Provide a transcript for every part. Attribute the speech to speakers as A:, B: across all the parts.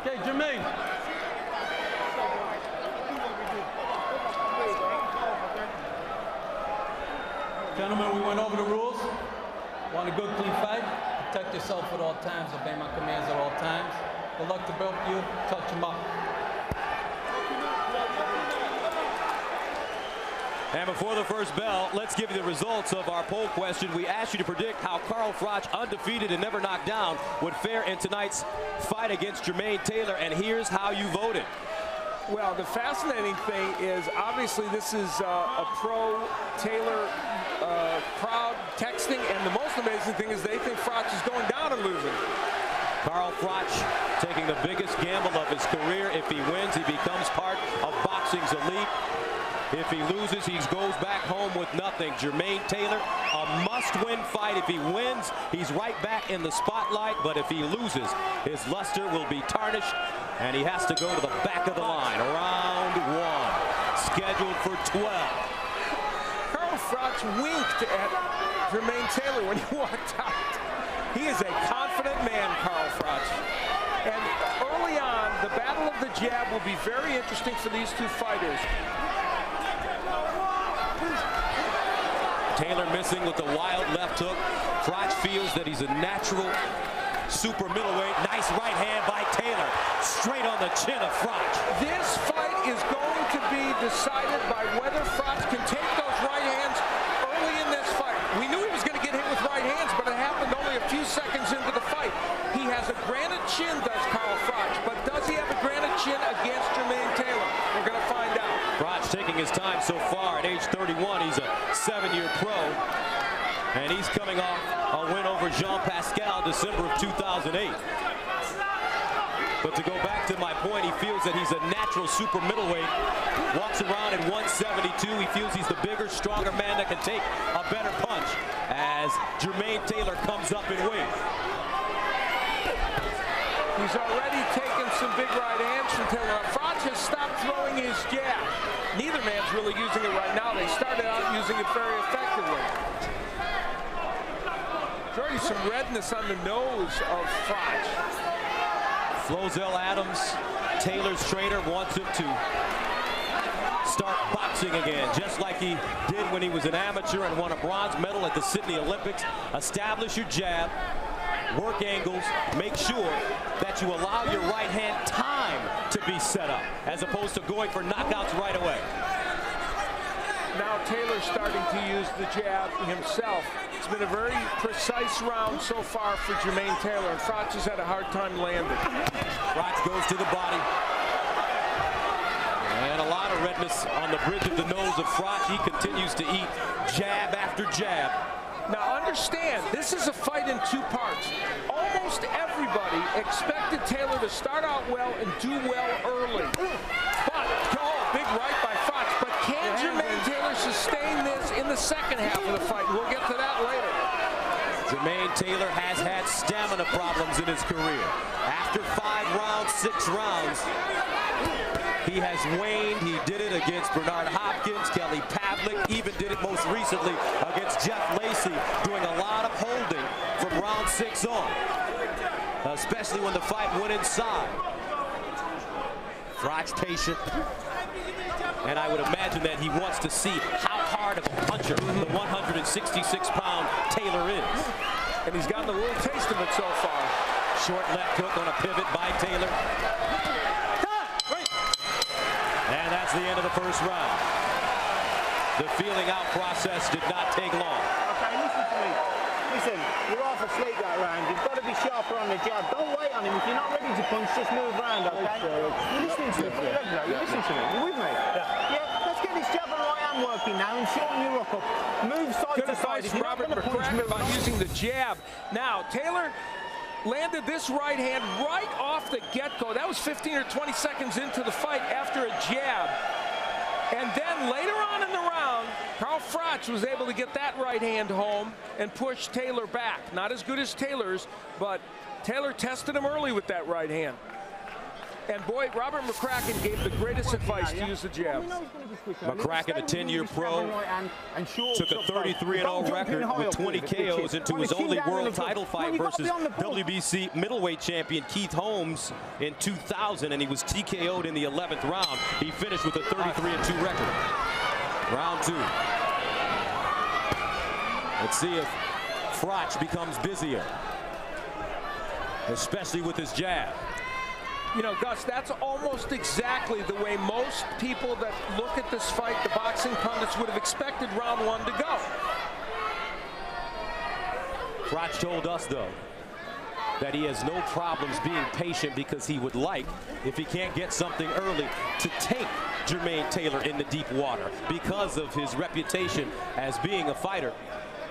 A: Okay, Jermaine. Gentlemen, we went over the rules. Want a good, clean fight? Protect yourself at all times. Obey my commands at all times. Good luck to both of you. Touch them up.
B: And before the first bell, let's give you the results of our poll question. We asked you to predict how Carl Froch, undefeated and never knocked down, would fare in tonight's fight against Jermaine Taylor, and here's how you voted.
C: Well, the fascinating thing is, obviously, this is a pro-Taylor crowd texting, and the most amazing thing is they think Froch is going down and losing.
B: Carl Froch taking the biggest gamble of his career. If he wins, he becomes part of boxing's elite. If he loses, he goes back home with nothing. Jermaine Taylor, a must-win fight. If he wins, he's right back in the spotlight. But if he loses, his luster will be tarnished, and he has to go to the back of the line. Round one, scheduled for 12.
C: Carl Froch winked at Jermaine Taylor when he walked out. He is a confident man, Carl Froch. And early on, the battle of the jab will be very interesting for these two fighters.
B: Taylor missing with the wild left hook. Froch feels that he's a natural super middleweight. Nice right hand by Taylor. Straight on the chin of Froch.
C: This fight is going to be decided by whether Froch can take those right hands early in this fight. We knew he was going to get hit with right hands, but it happened only a few seconds into the fight. He has a granite chin, does Carl Froch, but does he have a granite chin against Jermaine Taylor? We're going to find out.
B: Froch taking his time so far at age 31. He's a 7-year pro, and he's coming off a win over Jean Pascal December of 2008. But to go back to my point, he feels that he's a natural super middleweight. Walks around at 172. He feels he's the bigger, stronger man that can take a better punch as Jermaine Taylor comes up in weight.
C: He's already taken some big right hands from Taylor. Froch has stopped throwing his jab. Neither man's really using it right now. They started out using it very effectively. There's already some redness on the nose of Froch.
B: Flozell Adams, Taylor's trainer, wants him to start boxing again, just like he did when he was an amateur and won a bronze medal at the Sydney Olympics. Establish your jab, work angles, make sure that you allow your right hand time to be set up, as opposed to going for knockouts right away.
C: Now Taylor's starting to use the jab himself. It's been a very precise round so far for Jermaine Taylor, and Froch has had a hard time landing.
B: Froch goes to the body. And a lot of redness on the bridge of the nose of Froch. He continues to eat jab after jab.
C: Now understand, this is a fight in two parts. Almost everybody expected Taylor to start out well and do well early. But, big right by Froch. But can Jermaine Taylor sustain this in the second half of the fight? We'll get to that later.
B: Jermaine Taylor has had stamina problems in his career. After 5 rounds, 6 rounds, he has waned. He did it against Bernard Hopkins, Kelly Pavlik, even did it most recently against Jeff Lacey, doing a lot of holding from round 6 on, especially when the fight went inside. Froch patient, and I would imagine that he wants to see how hard of a puncher the 166-pound Taylor is.
C: And he's gotten a little taste of it so far.
B: Short left hook on a pivot by Taylor. And that's the end of the first round. The feeling out process did not take long.
D: Okay, listen to me. Listen, you're half asleep that round. You've got to be sharper on the jab. Don't wait on him. If you're not ready to punch, just move around, okay? You're listening to me. You're listening to me. You're with me? Yeah, let's get this jab and right hand working now and shorten your rock up. Move side to side. If you're not going to punch, move
C: by using the jab. Now, Taylor landed this right hand right off the get-go. That was 15 or 20 seconds into the fight after a jab. And then later on in the round, Carl Froch was able to get that right hand home and push Taylor back. Not as good as Taylor's, but Taylor tested him early with that right hand. And boy, Robert McCracken gave the greatest advice to use the jab.
B: McCracken, a 10-year pro, took a 33-0 record with 20 KOs into his only world title fight versus WBC middleweight champion Keith Holmes in 2000, and he was TKO'd in the 11th round. He finished with a 33-2 record. Round 2. Let's see if Froch becomes busier, especially with his jab.
C: You know, Gus, that's almost exactly the way most people that look at this fight, the boxing pundits, would have expected round 1 to go.
B: Froch told us, though, that he has no problems being patient because he would like, if he can't get something early, to take Jermaine Taylor in the deep water because of his reputation as being a fighter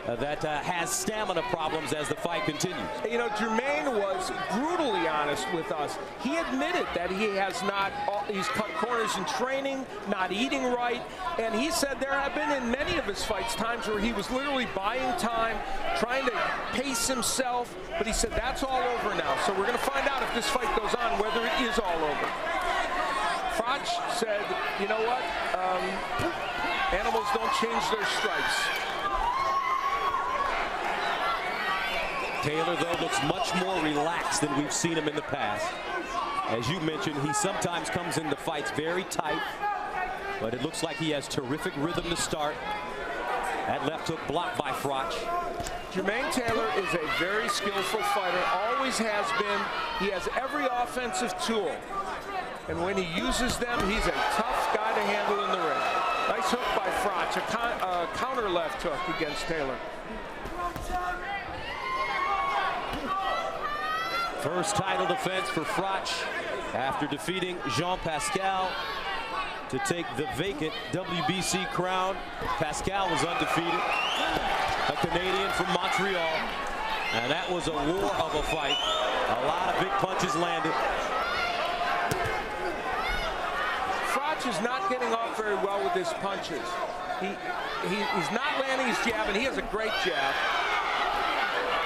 B: that has stamina problems as the fight continues.
C: You know, Jermaine was brutally honest with us. He admitted that he has not, he's cut corners in training, not eating right, and he said there have been in many of his fights times where he was literally buying time, trying to pace himself, but he said that's all over now. So we're going to find out if this fight goes on, whether it is all over. Froch said, you know what, animals don't change their stripes.
B: Taylor, though, looks much more relaxed than we've seen him in the past. As you mentioned, he sometimes comes into fights very tight, but it looks like he has terrific rhythm to start. That left hook blocked by Froch.
C: Jermaine Taylor is a very skillful fighter, always has been. He has every offensive tool, and when he uses them, he's a tough guy to handle in the ring. Nice hook by Froch, a counter left hook against Taylor.
B: First title defense for Froch after defeating Jean Pascal to take the vacant WBC crown. Pascal was undefeated, a Canadian from Montreal, and that was a war of a fight. A lot of big punches landed.
C: Froch is not getting off very well with his punches. He's not landing his jab, and he has a great jab.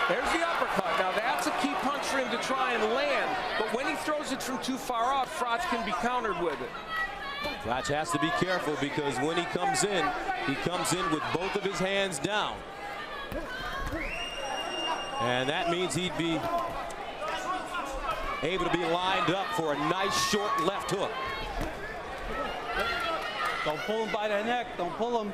C: There's the uppercut. Now that's a key punch for him to try and land, but when he throws it from too far off, Froch can be countered with it.
B: Froch has to be careful because when he comes in with both of his hands down. And that means he'd be able to be lined up for a nice short left hook.
A: Don't pull him by the neck. Don't pull him.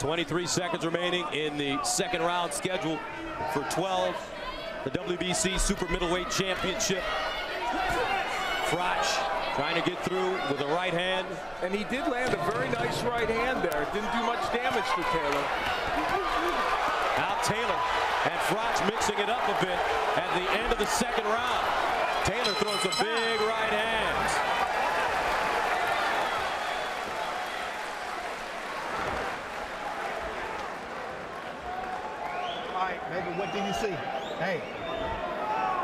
B: 23 seconds remaining in the second round scheduled for 12. The WBC Super Middleweight Championship. Froch trying to get through with a right hand.
C: And he did land a very nice right hand there. It didn't do much damage to Taylor.
B: Now Taylor and Froch mixing it up a bit at the end of the second round. Taylor throws some big right hands.
D: All right, baby, what do you see? Hey,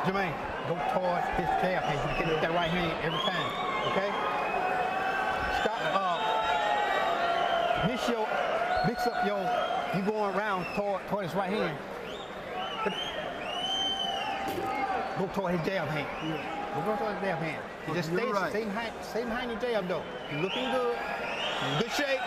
D: Jermaine, go toward his jab. Hey, you get that right hand every time, okay? Stop, mix up you going around toward his right hand. Go toward his jab hand. Go toward his jab hand. You just stay stay behind your jab though. You're looking good. You're in good shape.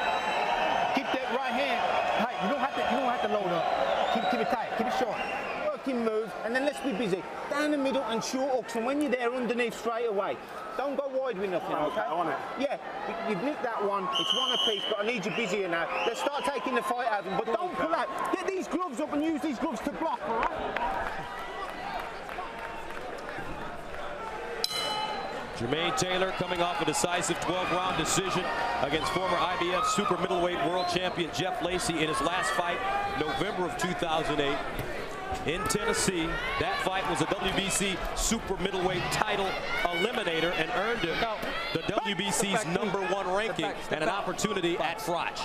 D: Keep that right hand tight. You don't have to load up. Keep it tight. Keep it short. Working move, and then let's be busy. Down the middle and short hooks, and when you're there underneath straight away. Don't go wide with nothing, okay? I want it. Yeah, you've nicked that one. It's one apiece, but I need you busier now. Let's start taking the fight out of them, but don't pull out. Get these gloves up and use these gloves to block, all right?
B: Jermaine Taylor coming off a decisive 12-round decision against former IBF Super Middleweight World Champion Jeff Lacey in his last fight, November of 2008 in Tennessee. That fight was a WBC Super Middleweight title eliminator and earned him the WBC's #1 ranking and an opportunity at Froch.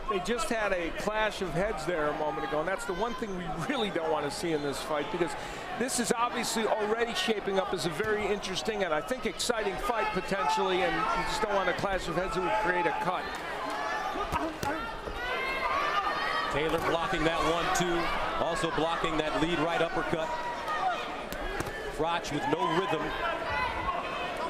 C: They just had a clash of heads there a moment ago, and that's the one thing we really don't want to see in this fight, because this is obviously already shaping up as a very interesting and I think exciting fight potentially, and you just don't want a clash of heads that would create a cut.
B: Taylor blocking that 1-2, also blocking that lead right uppercut. Froch with no rhythm.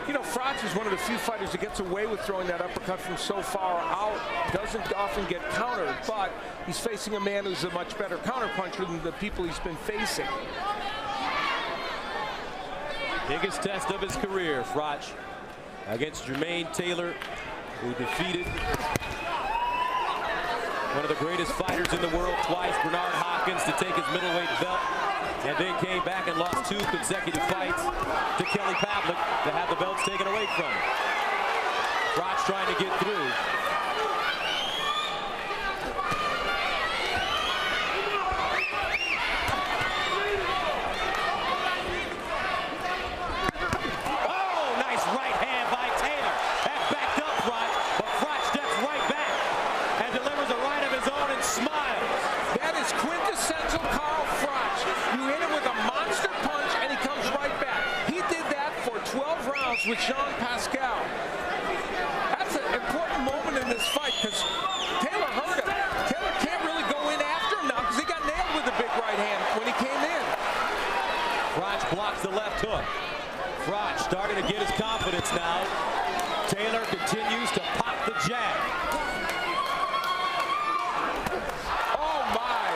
C: You know, Froch is one of the few fighters that gets away with throwing that uppercut from so far out. Doesn't often get countered, but he's facing a man who's a much better counterpuncher than the people he's been facing.
B: Biggest test of his career, Froch, against Jermaine Taylor, who defeated one of the greatest fighters in the world twice, Bernard Hopkins, to take his middleweight belt, and then came back and lost 2 consecutive fights to Kelly Pavlik to have the belts taken away from him. Froch trying to get through.
C: With Jean Pascal. That's an important moment in this fight because Taylor hurt him. Taylor can't really go in after him now because he got nailed with the big right hand when he came in.
B: Froch blocks the left hook. Froch starting to get his confidence now. Taylor continues to pop the jab.
C: Oh my.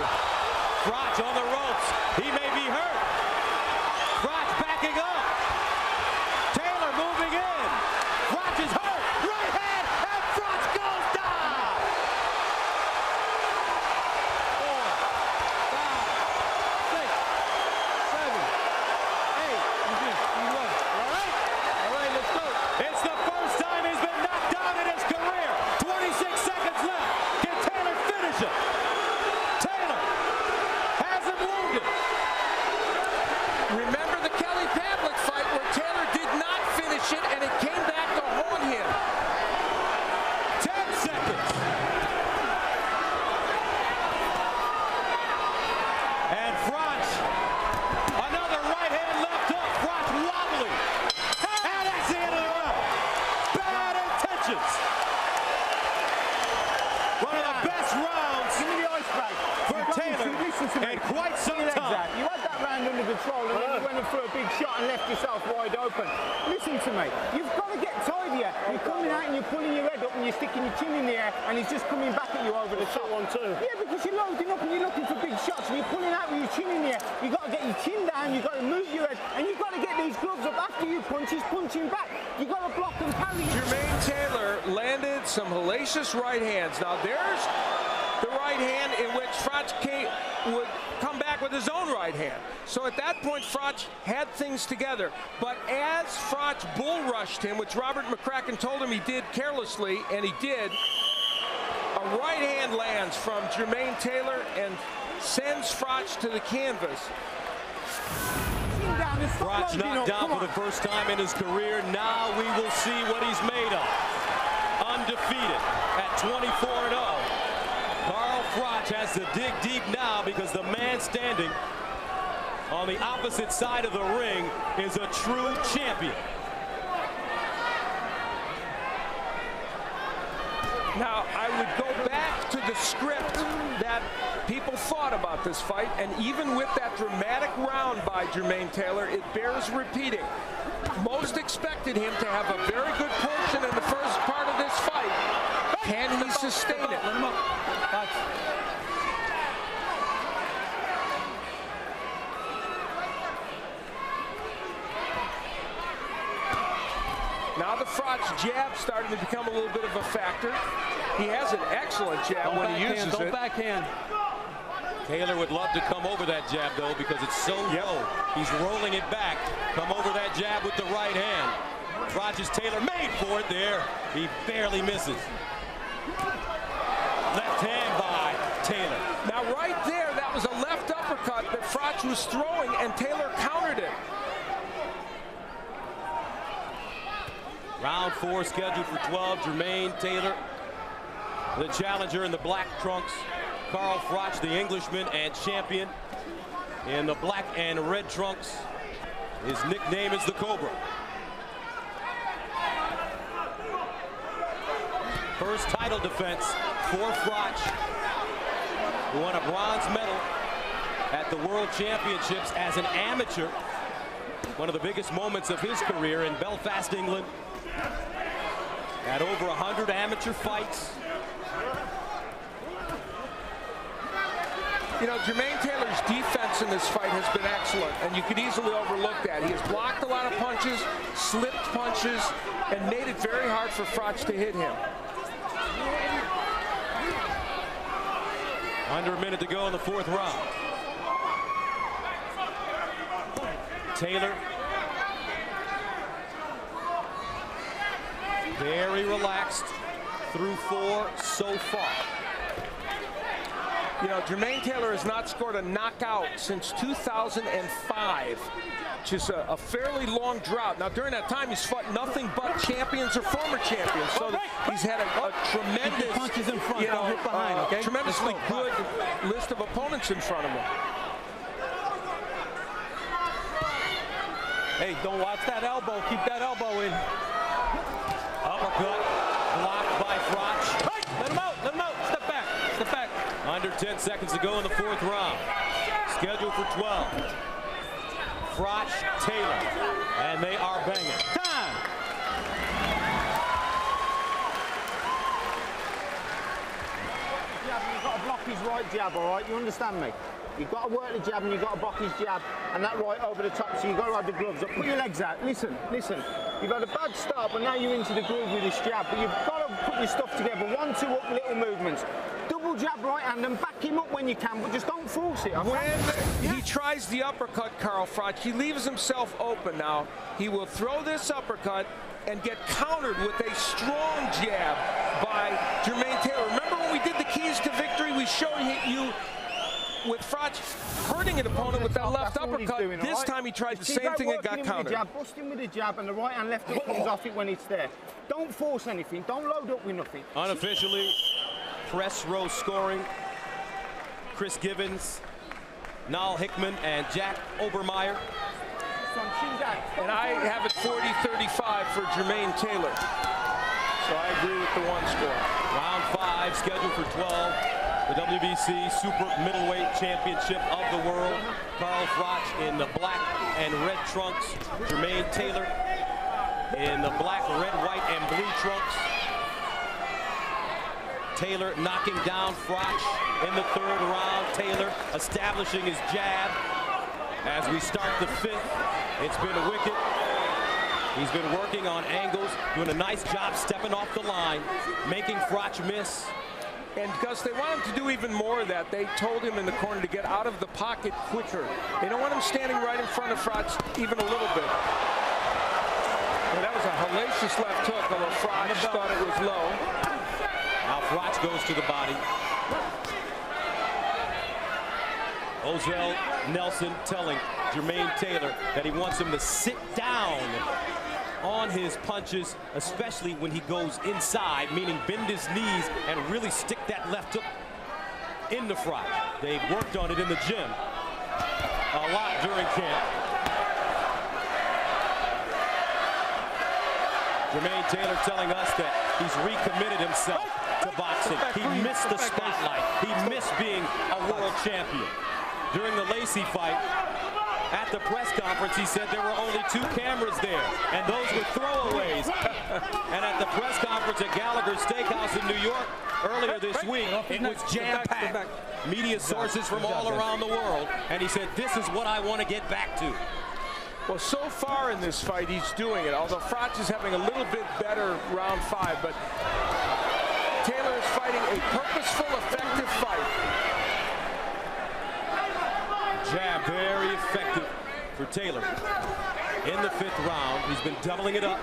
B: Froch on the ropes. He may be hurt. Froch backing up. Moving in. Froch is hurt. Right hand, and Froch goes down.
A: 4, 5, 6, 7, 8. You won. All right? All right, let's go.
B: It's the first time he's been knocked down in his career. 26 seconds left. Can Taylor finish him? Taylor has him wounded.
C: Remember the Kelly Pavlik fight where Taylor did not finish it and it came back to haunt him.
B: 10 seconds. And Froch, another right hand left hook. Froch wobbling. And that's the end of the round. Bad intentions. One of the best rounds
D: Give me the ice bag.
B: for Taylor in quite some time.
D: You had that round under control and then you went and threw a big shot and left yourself wide open. Listen to me. You've got to get tidier. You're coming out and you're pulling your head up and you're sticking your chin in the air and he's just coming back at you over the top. One too. Yeah, because you're loading up and you're looking for big shots and you're pulling out with your chin in the air. You've got to get your chin down, you've got to move your head, and you've got to get these gloves up after you punch. He's punching back. You've got to block and parry.
C: Jermaine Taylor landed some hellacious right hands. Now there's the right hand in which Froch would come back with his own right hand. So at that point, Froch had things together. But as Froch bull rushed him, which Robert McCracken told him he did carelessly, and he did, a right hand lands from Jermaine Taylor and sends Froch to the canvas.
B: Froch knocked down for the first time in his career. Now we will see what he's made of. Undefeated at 24-0. Carl Froch has to dig deep now because the man standing on the opposite side of the ring is a true champion.
C: Now, I would go back to the script that people thought about this fight, and even with that dramatic round by Jermaine Taylor, it bears repeating. Most expected him to have a very good portion in the first part of this fight. Can he sustain it?
A: Let him up.
C: Now the Froch jab starting to become a little bit of a factor. He has an excellent jab when he uses it.
A: Don't backhand.
B: Taylor would love to come over that jab, though, because it's so low. He's rolling it back. Come over that jab with the right hand. Froch's Taylor made for it there. He barely misses. Left hand by Taylor.
C: Now right there, that was a left uppercut that Froch was throwing, and Taylor countered it.
B: Round 4 scheduled for 12. Jermaine Taylor, the challenger in the black trunks. Carl Froch, the Englishman and champion, in the black and red trunks. His nickname is the Cobra. First title defense for Froch, who won a bronze medal at the World Championships as an amateur One of the biggest moments of his career in Belfast, England. Had over 100 amateur fights.
C: You know, Jermaine Taylor's defense in this fight has been excellent, and you could easily overlook that. He has blocked a lot of punches, slipped punches, and made it very hard for Froch to hit him.
B: Under a minute to go in the 4th round. Taylor. Very relaxed through 4 so far.
C: You know, Jermaine Taylor has not scored a knockout since 2005, which is a fairly long drought. Now, during that time, he's fought nothing but champions or former champions. So he's had a tremendous, you know, tremendously good list of opponents in front of him.
A: Hey, don't watch that elbow. Keep that elbow in.
B: Uppercut blocked by Froch.
A: Let him out. Let him out. Step back. Step back.
B: Under 10 seconds to go in the 4th round. Scheduled for 12. Froch, Taylor, and they are banging.
A: Time.
D: You've got to block his right jab, all right? You understand me? You've got to work the jab and you've got to block his jab and that right over the top, so you've got to have the gloves up. Put your legs out. Listen, listen. You've had a bad start, but now you're into the groove with this jab. But you've got to put your stuff together. 1, 2 up, little movements. Double jab right hand and back him up when you can, but just don't force it.
C: When he tries the uppercut, Carl Froch, he leaves himself open now. He will throw this uppercut and get countered with a strong jab by Jermaine Taylor. Remember when we did the keys to victory? We showed you with Froch hurting an opponent with that left uppercut. This time he tried the same thing and got countered.
D: Bust him with the jab and the right hand left hook comes off it when it's there. Don't force anything. Don't load up with nothing.
B: Unofficially, press row scoring. Chris Givens, Niall Hickman, and Jack Obermeyer.
C: And I have it 40-35 for Jermaine Taylor. So I agree with the 1 score.
B: Round 5, scheduled for 12. The WBC Super Middleweight Championship of the world. Carl Froch in the black and red trunks. Jermaine Taylor in the black, red, white, and blue trunks. Taylor knocking down Froch in the 3rd round. Taylor establishing his jab. As we start the 5th, it's been wicked. He's been working on angles, doing a nice job stepping off the line, making Froch miss.
C: And because they want him to do even more of that, they told him in the corner to get out of the pocket quicker. They don't want him standing right in front of Froch even a little bit. And that was a hellacious left hook, although Froch thought it was low.
B: Now Froch goes to the body. Ozell Nelson telling Jermaine Taylor that he wants him to sit down on his punches, especially when he goes inside, meaning bend his knees and really stick that left hook into Froch. They've worked on it in the gym a lot during camp. Jermaine Taylor telling us that he's recommitted himself to boxing. He missed the spotlight. He missed being a world champion. During the Lacey fight, at the press conference, he said there were only 2 cameras there, and those were throwaways. And at the press conference at Gallagher's Steakhouse in New York earlier this week, it was jam-packed. Media sources from all around the world, and he said, this is what I want to get back to.
C: Well, so far in this fight, he's doing it, although Froch is having a little bit better round 5, but Taylor is fighting a purposeful, effective fight.
B: Jab, very effective for Taylor. In the 5th round, he's been doubling it up.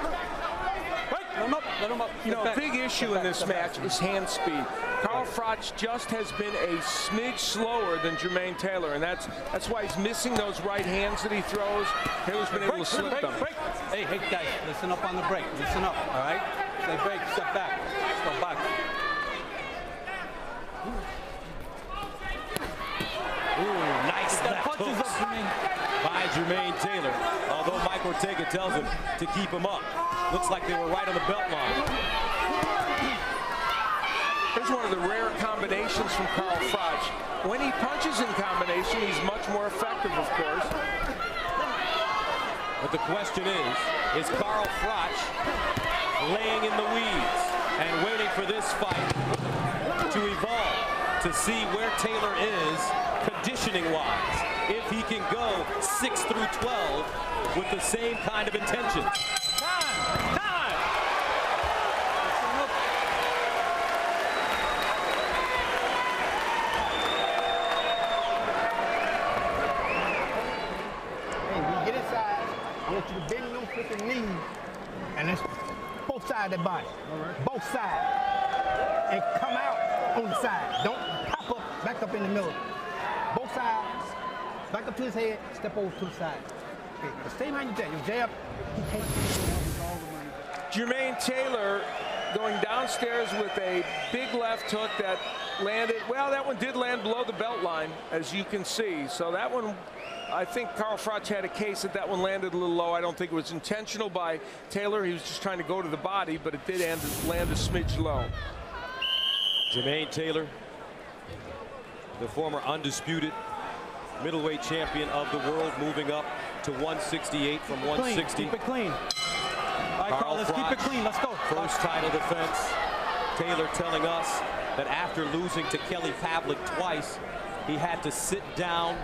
A: Let him up, let him up.
C: You know, a big issue in this match is hand speed. Carl Froch just has been a smidge slower than Jermaine Taylor, and that's why he's missing those right hands that he throws. Taylor's been able to slip them.
A: Hey, guys, listen up on the break. Listen up, all right? Say break, step back. Step back.
B: Ooh, nice left hooks by Jermaine Taylor. Although Mike Ortega tells him to keep him up. Looks like they were right on the belt line.
C: Here's one of the rare combinations from Carl Froch. When he punches in combination, he's much more effective, of course.
B: But the question is Carl Froch laying in the weeds and waiting for this fight to evolve, to see where Taylor is conditioning-wise, if he can go 6 through 12 with the same kind of intentions.
D: I want you to bend them freaking knees, and it's both sides of the body. Both sides. And come out on the side. Don't pop up, back up in the middle. Both sides, back up to his head, step over to the side. Okay, the same how you jab. You jab, he can't.
C: Jermaine Taylor going downstairs with a big left hook that landed, well, that one did land below the belt line, as you can see. So that one, I think Carl Froch had a case that one landed a little low. I don't think it was intentional by Taylor. He was just trying to go to the body, but it did land a smidge low.
B: Jermaine Taylor, the former undisputed middleweight champion of the world, moving up to 168 from 160.
A: Keep it clean. All right, Carl, let's keep it clean. Let's go.
B: First title defense. Taylor telling us that after losing to Kelly Pavlik twice, he had to sit down,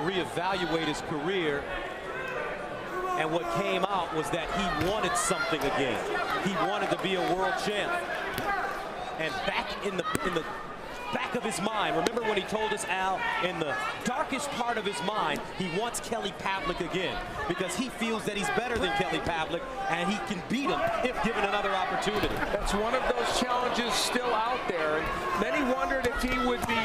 B: reevaluate his career, and what came out was that he wanted something again. He wanted to be a world champ. And back in the back of his mind, remember when he told us, Al, in the darkest part of his mind, he wants Kelly Pavlik again because he feels that he's better than Kelly Pavlik and he can beat him if given another opportunity.
C: That's one of those challenges still out there. And many wondered if he would be,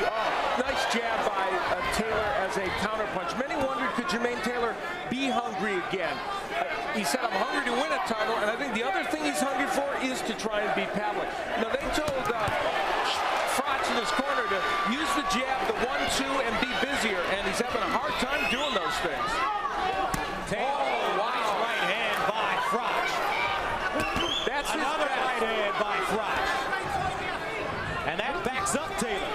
C: nice jab by Taylor as a counterpunch. Many wondered, could Jermaine Taylor be hungry again? He said, I'm hungry to win a title, and I think the other thing he's hungry for is to try and beat Pavlik. Now, they told Froch in his corner to use the jab, the 1-2, and be busier, and he's having a hard time doing those things.
B: Nice right hand by Froch.
C: That's
B: another right hand by Froch. And that backs up Taylor.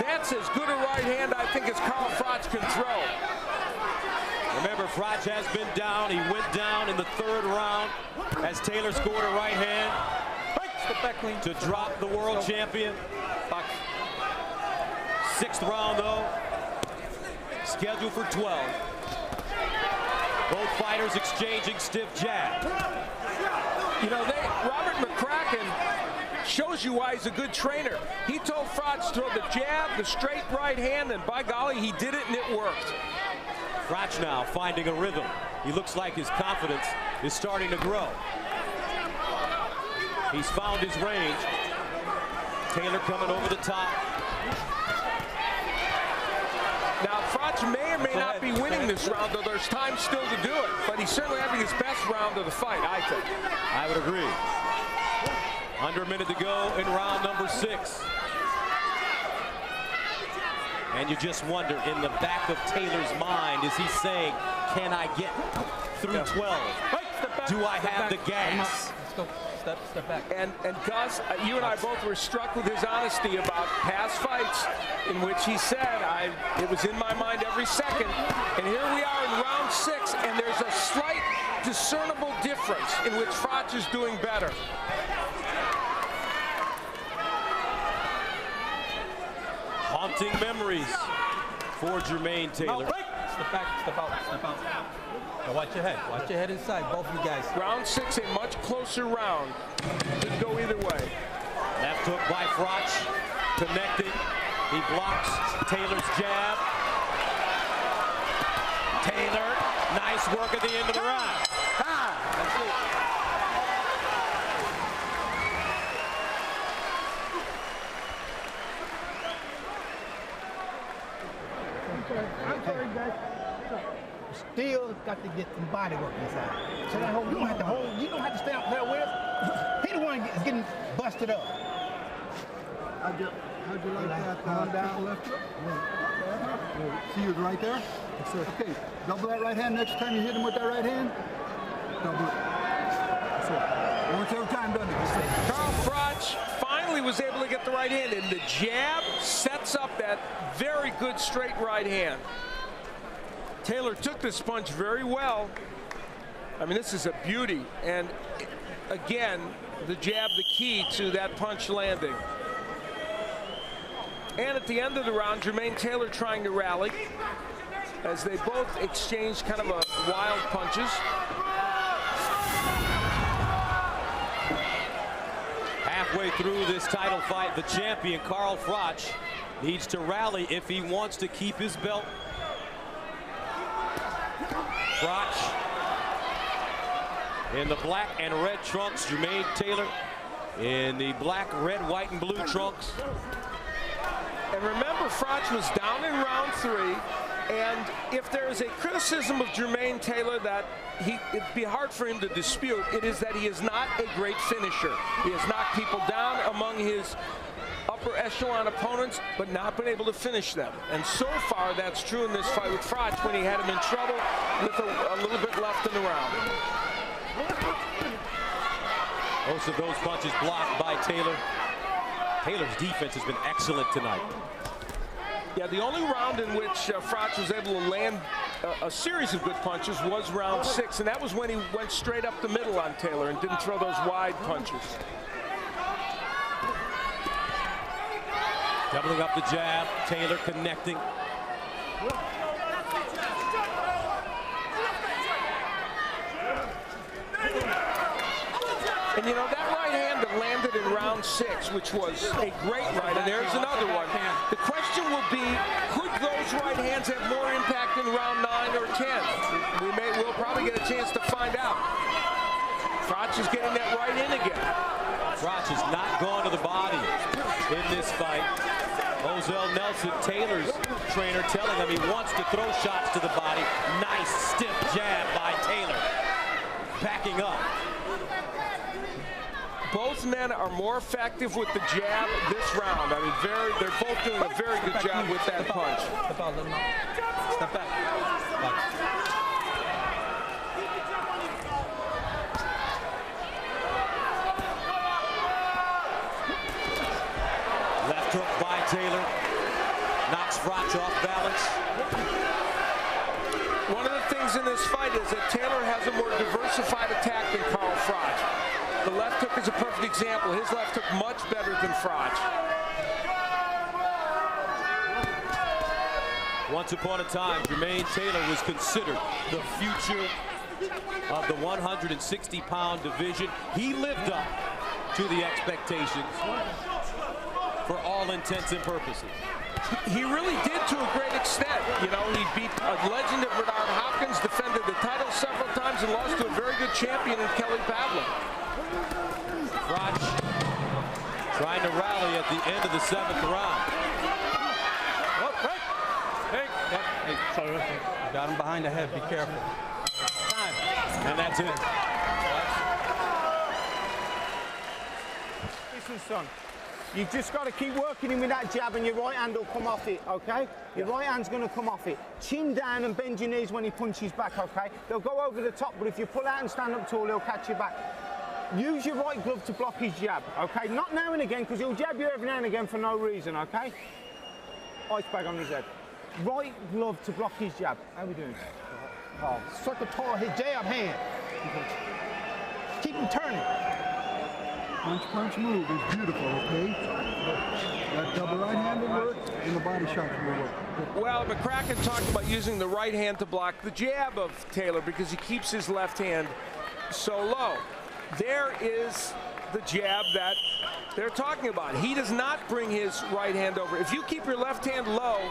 C: That's as good a right hand, I think, as Carl Froch can throw.
B: Remember, Froch has been down. He went down in the third round as Taylor scored a right hand to drop the world champion. Sixth round, though, scheduled for 12. Both fighters exchanging stiff jabs.
C: You know, Robert McCracken shows you why he's a good trainer. He told Froch to throw the jab, the straight right hand, and by golly, he did it and it worked.
B: Froch now finding a rhythm. He looks like his confidence is starting to grow. He's found his range. Taylor coming over the top.
C: Now, Froch may or may not be winning this round, though there's time still to do it. But he's certainly having his best round of the fight, I think.
B: I would agree. Under a minute to go in round number 6. And you just wonder, in the back of Taylor's mind, is he saying, can I get through 12? Do I have the gas?
A: Let's go. Step back.
C: And Gus, you and I both were struck with his honesty about past fights in which he said, it was in my mind every second. And here we are in round 6, and there's a slight discernible difference in which Froch is doing better.
B: Haunting memories for Jermaine Taylor.
A: Step back, step out, step out. Now watch your head. Watch your head inside, both of you guys.
C: Round 6, a much closer round. Could go either way.
B: Left hook by Froch, connecting. He blocks Taylor's jab. Taylor, nice work at the end of the round.
A: That's it.
D: I'm sorry, guys. Still got to get some body work inside. So that whole, you don't have to stay out there with us. He the one is getting busted up.
E: How'd you like that down left hook? Yeah. See you right there? Yes, sir. Okay, double that right hand next time you hit him with that right hand. Double it. That's it. Once every time done it. Yes, sir.
C: Carl Froch finally was able to get the right hand, and the jab sets up that very good straight right hand. Taylor took this punch very well. I mean, this is a beauty. And again, the jab, the key to that punch landing. And at the end of the round, Jermaine Taylor trying to rally as they both exchanged kind of a wild punches.
B: Halfway through this title fight, the champion, Carl Froch, needs to rally if he wants to keep his belt. Froch in the black and red trunks, Jermaine Taylor in the black, red, white, and blue trunks.
C: And remember, Froch was down in round 3, and if there is a criticism of Jermaine Taylor that it'd be hard for him to dispute, it is that he is not a great finisher. He has knocked people down among his upper echelon opponents, but not been able to finish them. And so far, that's true in this fight with Froch when he had him in trouble with a little bit left in the round.
B: Most of those punches blocked by Taylor. Taylor's defense has been excellent tonight.
C: Yeah, the only round in which Froch was able to land a series of good punches was round 6, and that was when he went straight up the middle on Taylor and didn't throw those wide punches.
B: Doubling up the jab, Taylor connecting.
C: And you know, that right hand that landed in round 6, which was a great right, and there's another one. The question will be, could those right hands have more impact in round 9 or 10? We'll probably get a chance to find out. Froch is getting that right in again.
B: Froch has not gone to the body in this fight. Ozell Nelson, Taylor's trainer, telling him he wants to throw shots to the body. Nice stiff jab by Taylor. Backing up.
C: Both men are more effective with the jab this round. I mean, they're both doing a very good job with that punch.
A: Step out, let him out. Step back.
B: Left hook by Taylor. Knocks Froch off balance.
C: One of the things in this fight is that Taylor has a more diversified attack than Carl Froch. The left hook is a perfect example. His left hook much better than Froch.
B: Once upon a time, Jermaine Taylor was considered the future of the 160-pound division. He lived up to the expectations for all intents and purposes.
C: He really did to a great extent. You know, he beat a legend of Bernard Hopkins, defended the title several times, and lost to a very good champion in Kelly Pavlik.
B: Froch trying to rally at the end of the 7th round.
A: Oh, hey, sorry. Got him behind the head. Be careful. Time.
B: And that's it.
D: Listen, son. You just got to keep working him with that jab, and your right hand will come off it, okay? Your right hand's going to come off it. Chin down and bend your knees when he punches back, okay? They'll go over the top, but if you pull out and stand up tall, he'll catch you back. Use your right glove to block his jab, okay? Not now and again, because he'll jab you every now and again for no reason, okay? Ice bag on his head. Right glove to block his jab. How we doing? Oh, suck a tall his jab hand. Keep him turning.
E: Punch move is beautiful, okay? That double right hand will work, and the body shot will work.
C: Well, McCracken talked about using the right hand to block the jab of Taylor because he keeps his left hand so low. There is the jab that they're talking about. He does not bring his right hand over. If you keep your left hand low,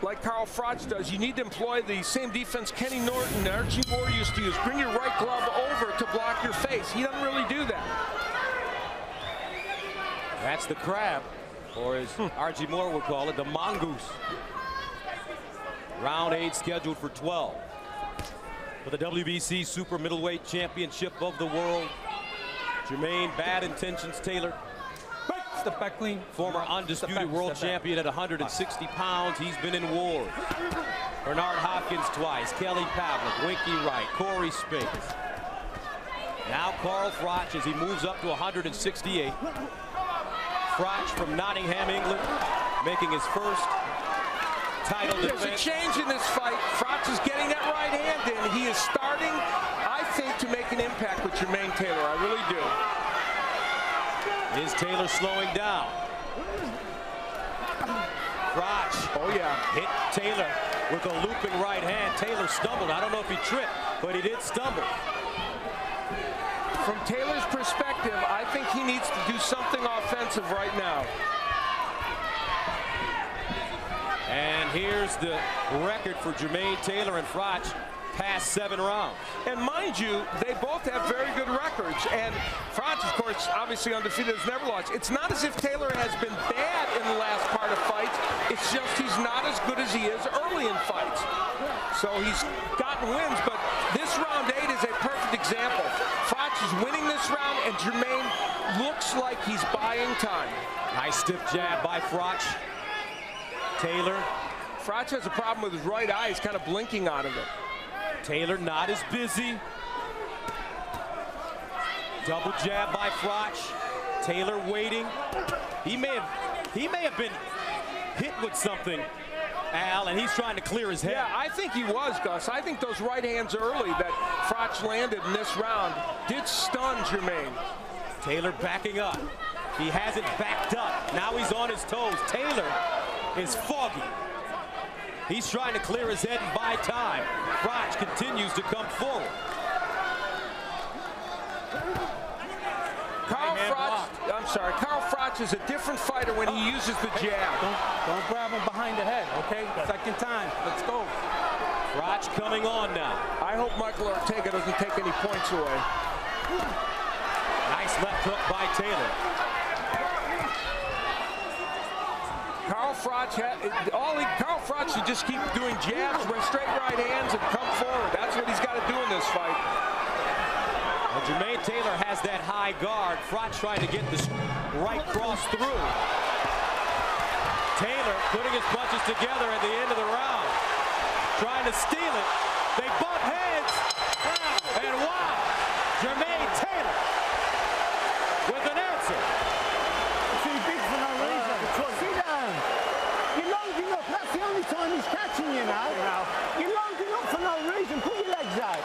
C: like Carl Froch does, you need to employ the same defense Kenny Norton and Archie Moore used to use. Bring your right glove over to block your face. He doesn't really do that.
B: That's the crab, or as Archie Moore would call it, the mongoose. Round 8 scheduled for 12. For the WBC Super Middleweight Championship of the World, Jermaine Bad Intentions Taylor.
A: Step back clean.
B: Former undisputed world champion at 160 pounds. He's been in wars. Bernard Hopkins twice, Kelly Pavlik, Winky Wright, Corey Spinks. Now Carl Froch as he moves up to 168. Froch from Nottingham, England, making his first title defense.
C: There's a change in this fight. Froch is getting Taylor, I really do.
B: Is Taylor slowing down? Crotch.
C: Oh, yeah.
B: Hit Taylor with a looping right hand. Taylor stumbled. I don't know if he tripped, but he did stumble.
C: From Taylor's perspective, I think he needs to do something offensive right now.
B: And here's the record for Jermaine Taylor and Frotch, past 7 rounds.
C: And mind you, they both have very good records. And Frotch, of course, obviously undefeated, has never lost. It's not as if Taylor has been bad in the last part of fights. It's just he's not as good as he is early in fights. So he's gotten wins, but this round 8 is a perfect example. Frotch is winning this round, and Jermaine looks like he's buying time.
B: Nice stiff jab by Frotch. Taylor.
C: Frotch has a problem with his right eye. He's kind of blinking out of it.
B: Taylor not as busy. Double jab by Frotch. Taylor waiting. He may have been hit with something, Al, and he's trying to clear his head.
C: Yeah, I think he was, Gus. I think those right hands early that Frotch landed in this round did stun Jermaine.
B: Taylor backing up. He hasn't backed up. Now he's on his toes. Taylor is foggy. He's trying to clear his head and buy time. Frotch continues to come forward.
C: Carl Frotch is a different fighter when he uses the jab.
A: Don't grab him behind the head, okay? Second time. Let's go.
B: Frotch coming on now.
C: I hope Michael Ortega doesn't take any points away.
B: Nice left hook by Taylor.
C: Carl Frotch should just keep doing jabs, straight right hands, and come forward. That's what he's got to do in this fight.
B: Well, Jermaine Taylor has that high guard. Frotch trying to get this right cross through. Taylor putting his punches together at the end of the round. Trying to steal it. They butt heads. And wow, Jermaine Taylor with an answer.
D: Too big for no reason. Sit down. You're loading up. That's the only time he's catching you now. You're loading up for no reason. Put your legs out.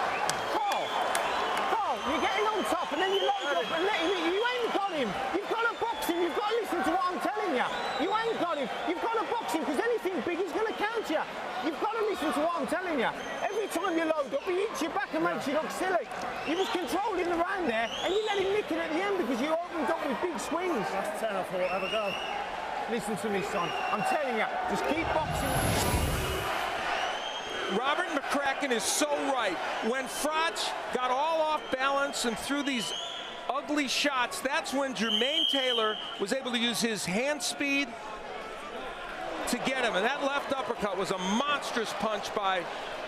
D: Carl, you're getting on top and then you load up and let him in. You ain't got him. You've got to box him. You've got to listen to what I'm telling you. You ain't got him. You've got to box him because anything big is going to count you. You've got to listen to what I'm telling you. Every time you load up, he hits your back and makes you look silly. You was controlling the round there and you let him nick it at the end because you opened up with big swings.
F: That's 10 or 4. Have a go.
D: Listen to me, son. I'm telling you, just keep boxing.
C: Robert McCracken is so right. When Frotch got all off balance and threw these ugly shots, that's when Jermaine Taylor was able to use his hand speed to get him. And that left uppercut was a monstrous punch by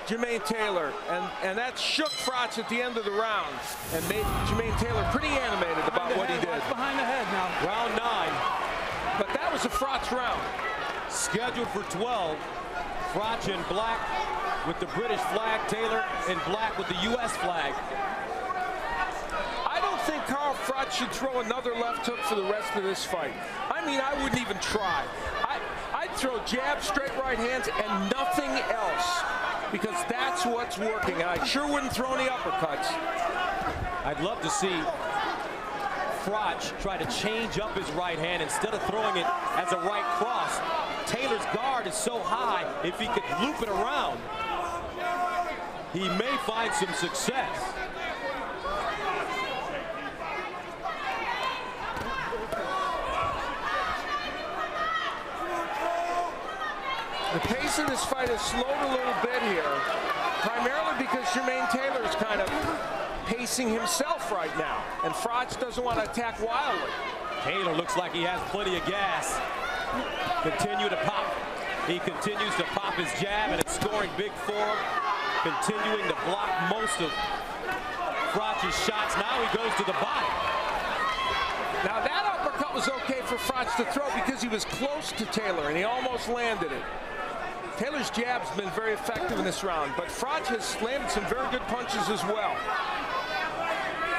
C: Jermaine Taylor. And that shook Frotch at the end of the round and made Jermaine Taylor pretty animated about what he did.
A: Behind the head now.
B: Round 9.
C: But that was a Frotch round.
B: Scheduled for 12. Frotch in black with the British flag. Taylor in black with the U.S. flag.
C: I don't think Carl Frotch should throw another left hook for the rest of this fight. I mean, I wouldn't even try. I'd throw jabs, straight right hands, and nothing else, because that's what's working. And I sure wouldn't throw any uppercuts.
B: I'd love to see Frotch try to change up his right hand instead of throwing it as a right cross. Taylor's guard is so high, if he could loop it around, he may find some success.
C: The pace of this fight has slowed a little bit here, primarily because Jermaine Taylor is kind of pacing himself right now, and Frotch doesn't want to attack wildly.
B: Taylor looks like he has plenty of gas. Continue to pop. He continues to pop his jab, and it's scoring big for him. Continuing to block most of Frotch's shots. Now he goes to the body.
C: Now that uppercut was okay for Frotch to throw because he was close to Taylor, and he almost landed it. Taylor's jab's been very effective in this round, but Frotch has landed some very good punches as well.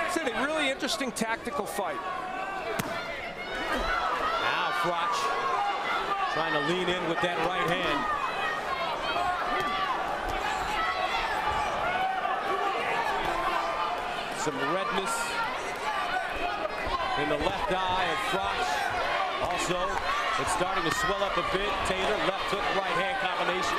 C: It's a really interesting tactical fight.
B: Now Frotch trying to lean in with that right hand. Some redness in the left eye of Froch. Also, it's starting to swell up a bit. Taylor, left hook, right hand combination.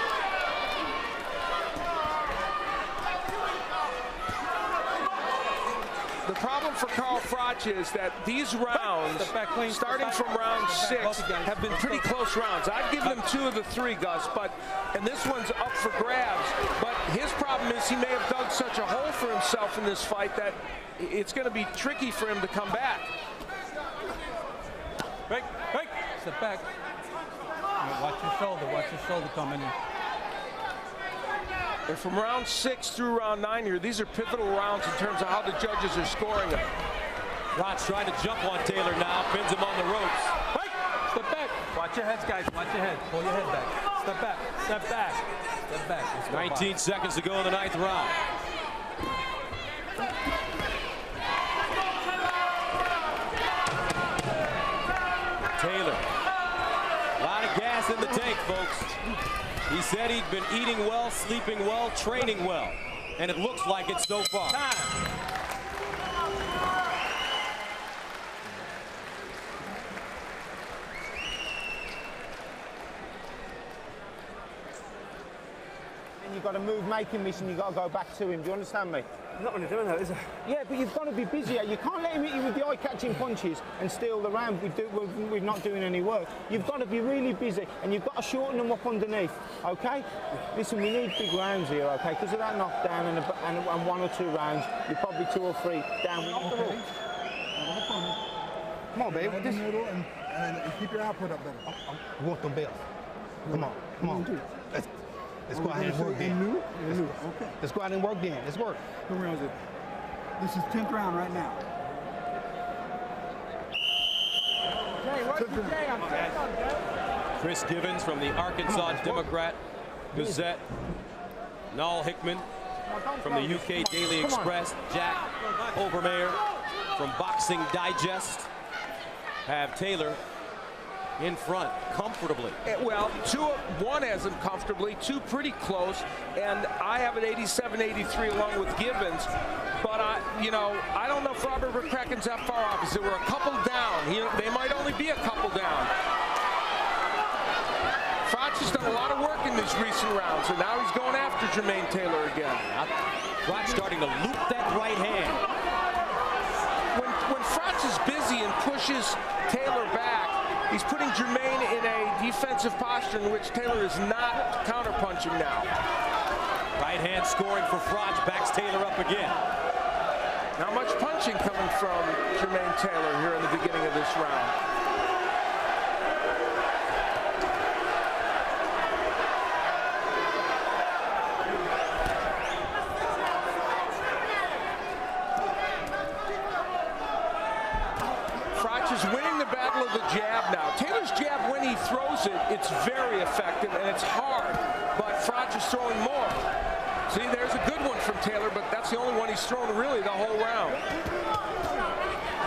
C: The problem for Carl Froch is that these rounds, starting from round 6, have been pretty close rounds. I've given him 2 of the 3, Gus, and this one's up for grabs. But his problem is he may have dug such a hole for himself in this fight that it's going to be tricky for him to come back.
A: Break. Step back. Watch your shoulder coming in.
C: And from round 6 through round 9 here, these are pivotal rounds in terms of how the judges are scoring them.
B: Froch trying to jump on Taylor now, pins him on the ropes.
A: Break. Step back. Watch your heads, guys. Watch your head. Pull your head back. Step back. Step back. Step back.
B: 19 seconds to go in the 9th round. Taylor. A lot of gas in the tank, folks. He said he'd been eating well, sleeping well, training well. And it looks like it so far.
D: And you've got to move making miss and you've got to go back to him. Do you understand me?
F: He's not going to do that, is he?
D: Yeah, but you've got to be busier. You can't let him hit you with the eye-catching punches and steal the round. We're not doing any work. You've got to be really busy, and you've got to shorten them up underneath, okay? Listen, we need big rounds here, okay? Because of that knockdown and 1 or 2 rounds, you're probably 2 or 3 down.
E: Okay. Come on, babe. This middle and keep your output up better.
F: Walk them bells. Come on. Let's go ahead and work then.
E: Okay.
F: Let's go out and work then. Let's work.
E: What round is it? This is 10th round right now.
B: Chris Givens from the Arkansas Democrat Gazette. Noel Hickman from the UK Daily Express. Jack Overmeyer from Boxing Digest have Taylor in front comfortably.
C: Well, 1 has him comfortably, 2 pretty close, and I have it 87-83 along with Gibbons. But I don't know if Robert McCracken's that far off. There were a couple down. They might only be a couple down. Froch has done a lot of work in these recent rounds, and now he's going after Jermaine Taylor again.
B: Froch starting to loop that right hand.
C: When Froch is busy and pushes Taylor back, he's putting Jermaine in a defensive posture in which Taylor is not counterpunching now.
B: Right hand scoring for Froch, backs Taylor up again.
C: Not much punching coming from Jermaine Taylor here in the beginning of this round. Froch is winning the battle of the jab now. Taylor's jab, when he throws it, it's very effective and it's hard, but Froch is throwing more. See, there's a good one from Taylor, but that's the only one he's thrown really the whole round.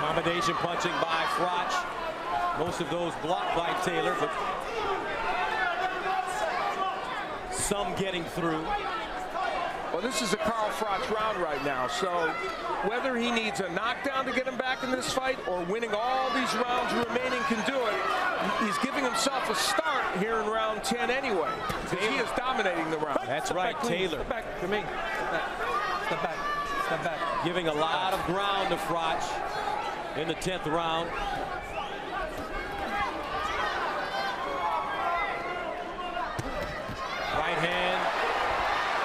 B: Combination punching by Froch. Most of those blocked by Taylor, but some getting through.
C: Well, this is a Carl Froch round right now, so whether he needs a knockdown to get him back in this fight or winning all these rounds remaining can do it, he's giving himself a start here in round 10 anyway. He is dominating the round.
B: That's right, Taylor.
A: Step back, Jermaine. Step back. Step back.
B: Giving a lot of ground to Froch in the 10th round. Right hand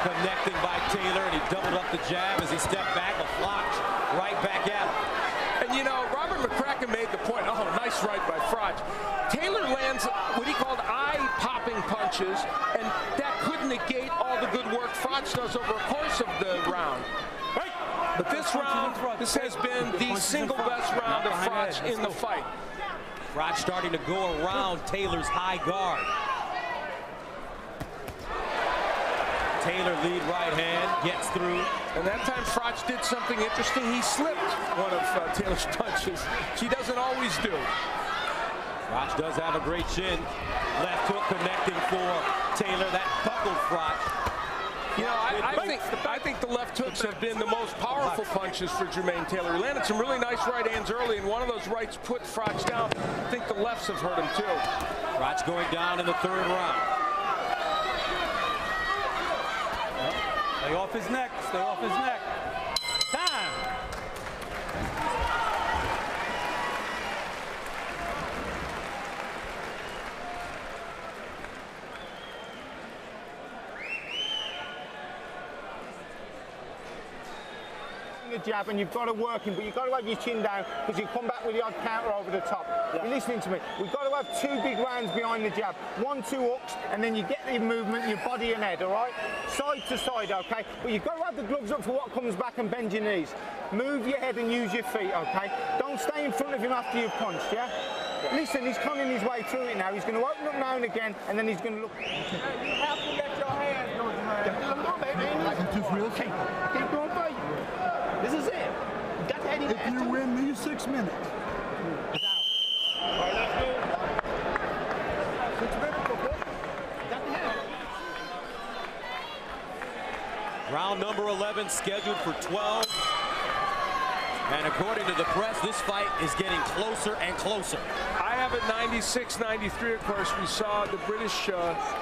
B: connecting by Taylor, and he doubled up the jab as he stepped back. A Froch right back at him.
C: And Robert McCracken made the point. Oh, nice right by Froch. Taylor lands what he called eye-popping punches, and that could negate all the good work Froch does over the course of the round. But this round, this has been the single best round of Froch in the fight.
B: Froch starting to go around Taylor's high guard. Taylor lead right hand, gets through.
C: And that time Froch did something interesting. He slipped one of Taylor's punches. She doesn't always do.
B: Froch does have a great chin. Left hook connecting for Taylor. That buckled Froch.
C: You know, I think the left hooks have been the most powerful punches for Jermaine Taylor. He landed some really nice right hands early, and one of those rights put Froch down. I think the lefts have hurt him too.
B: Froch going down in the 3rd round.
A: Stay off his neck. Stay off his neck. Time.
D: The jab, and you've got to work him, but you've got to have your chin down because you come back with the odd counter over the top. You're listening to me. We've got to have 2 big rounds behind the jab. 1, 2 hooks, and then you get the movement, your body and head, all right? Side to side, okay? But you've got to have the gloves up for what comes back and bend your knees. Move your head and use your feet, okay? Don't stay in front of him after you've punched, yeah? Listen, he's conning his way through it now. He's going to open up now and again, and then he's going to look. You have to let your hands go, man. Keep going, fight. This is it.
E: If you win these 6 minutes.
D: It's out. All right, let's go. 6 minutes, okay? Got the hand.
B: Round number 11 scheduled for 12. And according to the press, this fight is getting closer and closer.
C: I have it 96-93. Of course, we saw the British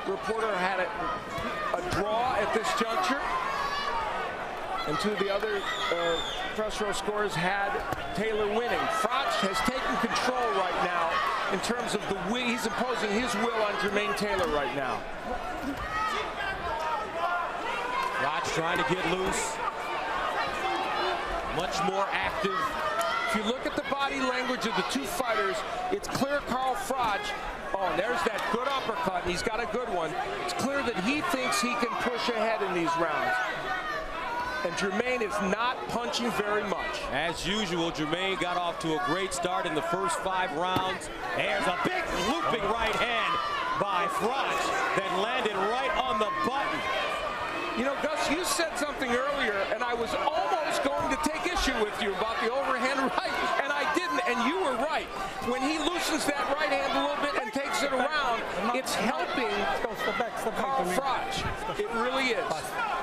C: reporter had a draw at this juncture. And 2 of the other press row scores had Taylor winning. Froch has taken control right now in terms of the will. He's imposing his will on Jermaine Taylor right now.
B: Froch trying to get loose. Much more active.
C: If you look at the body language of the 2 fighters, it's clear Carl Froch, oh, and there's that good uppercut, and he's got a good one. It's clear that he thinks he can push ahead in these rounds. And Jermaine is not punching very much.
B: As usual, Jermaine got off to a great start in the first 5 rounds. There's a big looping right hand by Froch that landed right on the button.
C: You know, Gus, you said something earlier, and I was almost going to take issue with you about the overhand right, and I didn't, and you were right. When he loosens that right hand a little bit and takes it around, it's helping Carl Froch. It really is.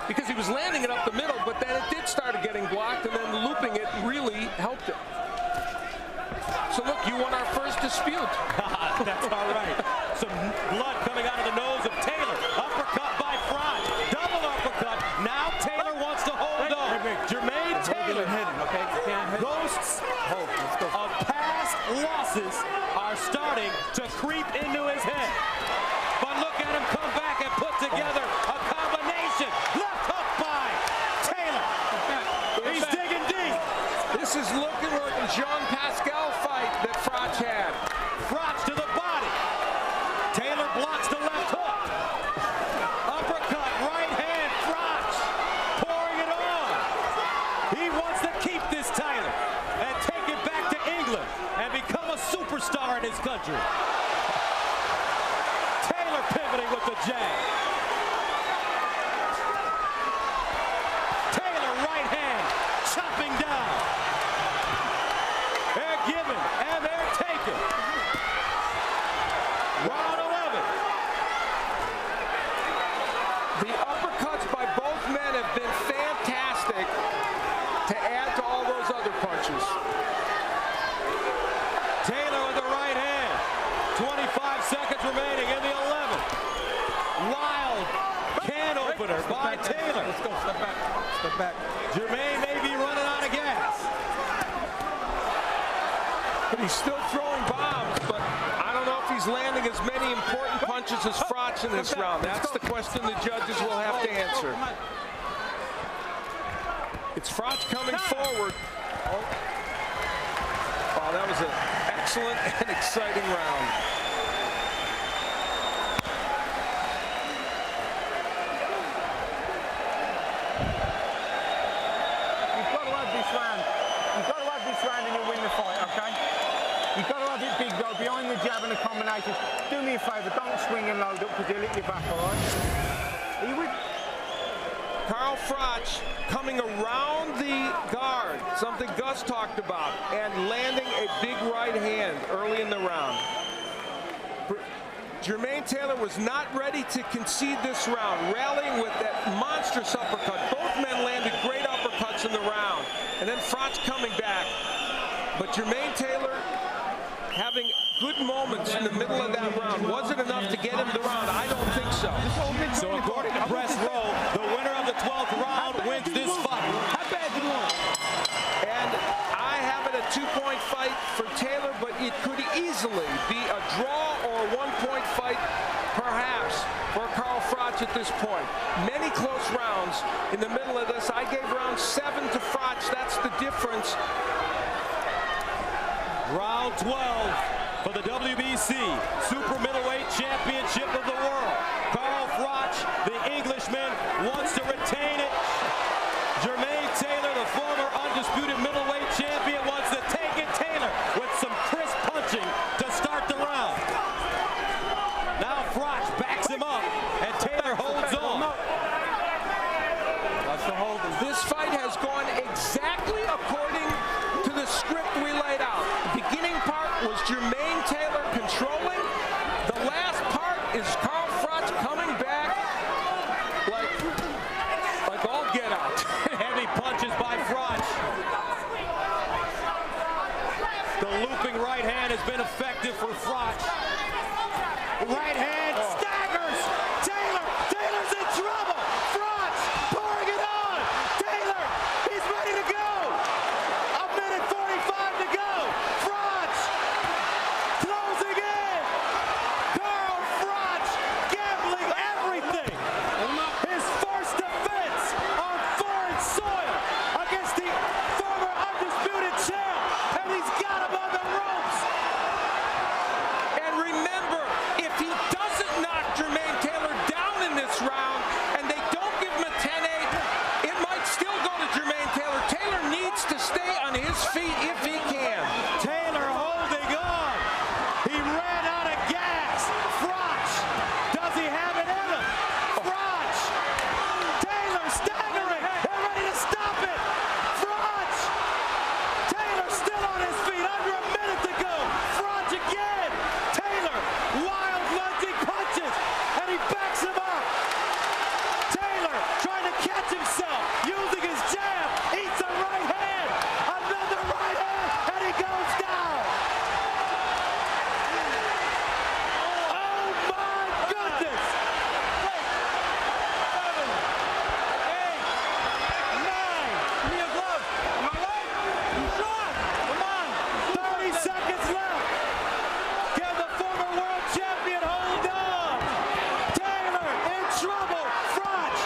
C: Because he was landing it up the middle, but then it did start getting blocked, and then looping it really helped it. So look, you won our first dispute.
B: That's all right. Some blood coming out of the nose of Taylor. Uppercut by Froch. Double uppercut. Now Taylor wants to hold on. Jermaine Taylor. Ghosts of past losses are starting to creep into his head. But look at him come back and put together a combination. Left hook by Taylor. He's digging deep.
C: This is looking like a Jean Pascal fight that Froch had.
B: Froch to the body. Taylor blocks the left hook. Uppercut, right hand, Froch pouring it on. He wants to keep this title and take it back to England and become a superstar in his country. Taylor pivoting with the jab. Taylor right hand chopping down. They're giving and they're taking. Round 11.
C: The uppercuts by both men have been fantastic to add to all those other punches.
B: Taylor with the right hand. 25 seconds remaining in the 11th. Wild can opener by Taylor.
A: Let's go. Step back. Step back.
B: Jermaine may be running out of gas.
C: But he's still throwing bombs, but I don't know if he's landing as many important punches as Froch in this round. That's the question the judges will have to answer. It's Froch coming forward. Oh, that was an excellent and exciting round.
D: You've got to have this round. You've got to have this round and you'll win the fight, okay? You've got to have it big, though, behind the jab and the combinations. Do me a favour, don't swing and load up because you'll hit your back, all right? Are you with?
C: Carl Froch coming around the guard, something Gus talked about, and landing a big right hand early in the round. Jermaine Taylor was not ready to concede this round, rallying with that monstrous uppercut. Both men landed great uppercuts in the round. And then Froch coming back. But Jermaine Taylor having good moments in the middle of that round. Was it enough to get him the round? I don't think so.
B: So according to Press Row, the winner of the 12th round wins this fight.
C: How bad do you want? And I have it a 2-point fight for Taylor, but it could easily be a draw or a 1-point fight, perhaps, for Carl Froch at this point. Many close rounds in the middle of this. I gave round 7 to Froch. That's the difference.
B: Round 12 for the WBC Super Middleweight Championship of the world. Carl Froch, the Englishman, wants to retain it. Jermaine Taylor, the former undisputed middleweight champion, wants to take it. Taylor with some crisp punching to start the round. Now Froch backs him up, and Taylor holds on.
A: That's the holding.
C: This fight has gone exactly according to the script we laid out. The beginning part was Jermaine Taylor controlling. The last part is Carl Froch coming back like all get out.
B: Heavy punches by Froch. The looping right hand has been effective for Froch. Right hand staggers. Taylor's in trouble. Froch pouring it on. Taylor, he's ready to go. A minute 45 to go. Froch closing in. Carl Froch gambling everything. His first defense on foreign soil against the former undisputed champ, and he's got him on the ropes.
C: And remember, if he doesn't knock Jermaine Taylor down in this round and they don't give him a 10-8, it might still go to Jermaine Taylor. Taylor needs to stay on his feet if he can.
B: Taylor holding on. He ran out of gas. Froch, does he have it in him? Froch, Taylor staggering. They're ready to stop it. Froch, Taylor still on his feet. Under a minute to go. Froch again. Taylor, wild lunging punches, and he backs him up. Taylor trying to catch himself, using his jab, eats a right hand, another right hand, and he goes down. Oh my goodness! 30 seconds left. Can the former world champion hold on? Taylor in trouble. Froch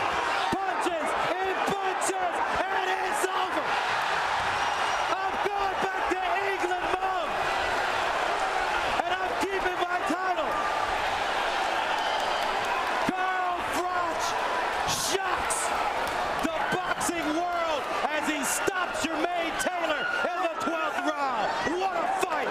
B: punches and punches, and it's over. I'm going back to England, Mom, and I'm keeping my title. Carl Froch shocks the boxing world as he stops Jermaine Taylor in the 12th round. What a fight!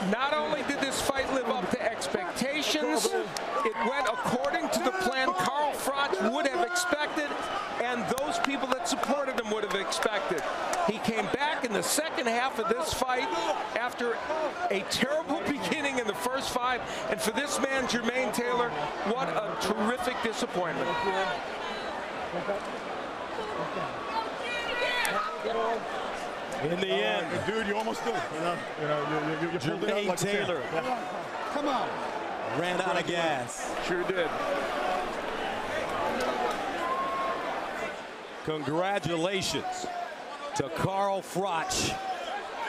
C: Not only did this fight live up to expectations, it went according to the plan Carl Froch would have expected, and those people that supported him would have expected. He came back in the second half of this fight after a terrible beginning in the first 5, and for this man, Jermaine Taylor, what a terrific disappointment.
B: In the end,
E: Dude, you almost did. You pulled it out
B: Jermaine
E: like a champ.
B: Taylor
E: Come on.
B: ran out of gas.
C: Sure did.
B: Congratulations to Carl Froch,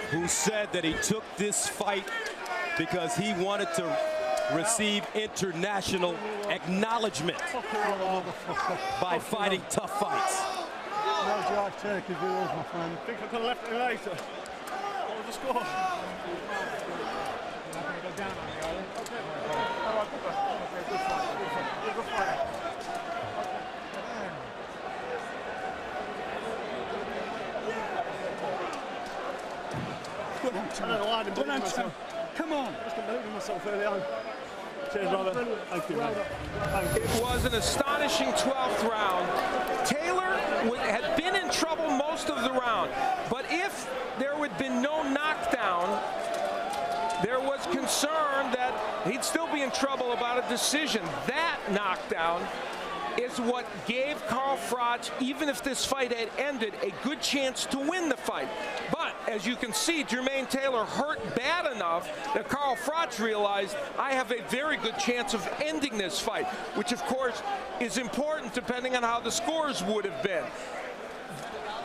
B: who said that he took this fight because he wanted to receive international acknowledgement by fighting tough fights.
E: No, Josh, take his rules, my friend.
G: Think I could have left it later. What was the score? You're not going to go down on me, are you? Okay. All right, good fight. Okay, good fight. Good fight. Good fight.
E: Come on,
G: I don't know why I didn't believe in myself.
E: Come on.
G: I just didn't believe in myself early on. Cheers, brother. Thank you, man. Thank you.
C: It was an astonishing 12th round. Taylor had been in trouble most of the round, but if there had been no knockdown, there was concern that he'd still be in trouble about a decision. That knockdown is what gave Carl Froch, even if this fight had ended, a good chance to win the fight. But as you can see, Jermaine Taylor hurt bad enough that Carl Froch realized, I have a very good chance of ending this fight, which of course is important depending on how the scores would have been.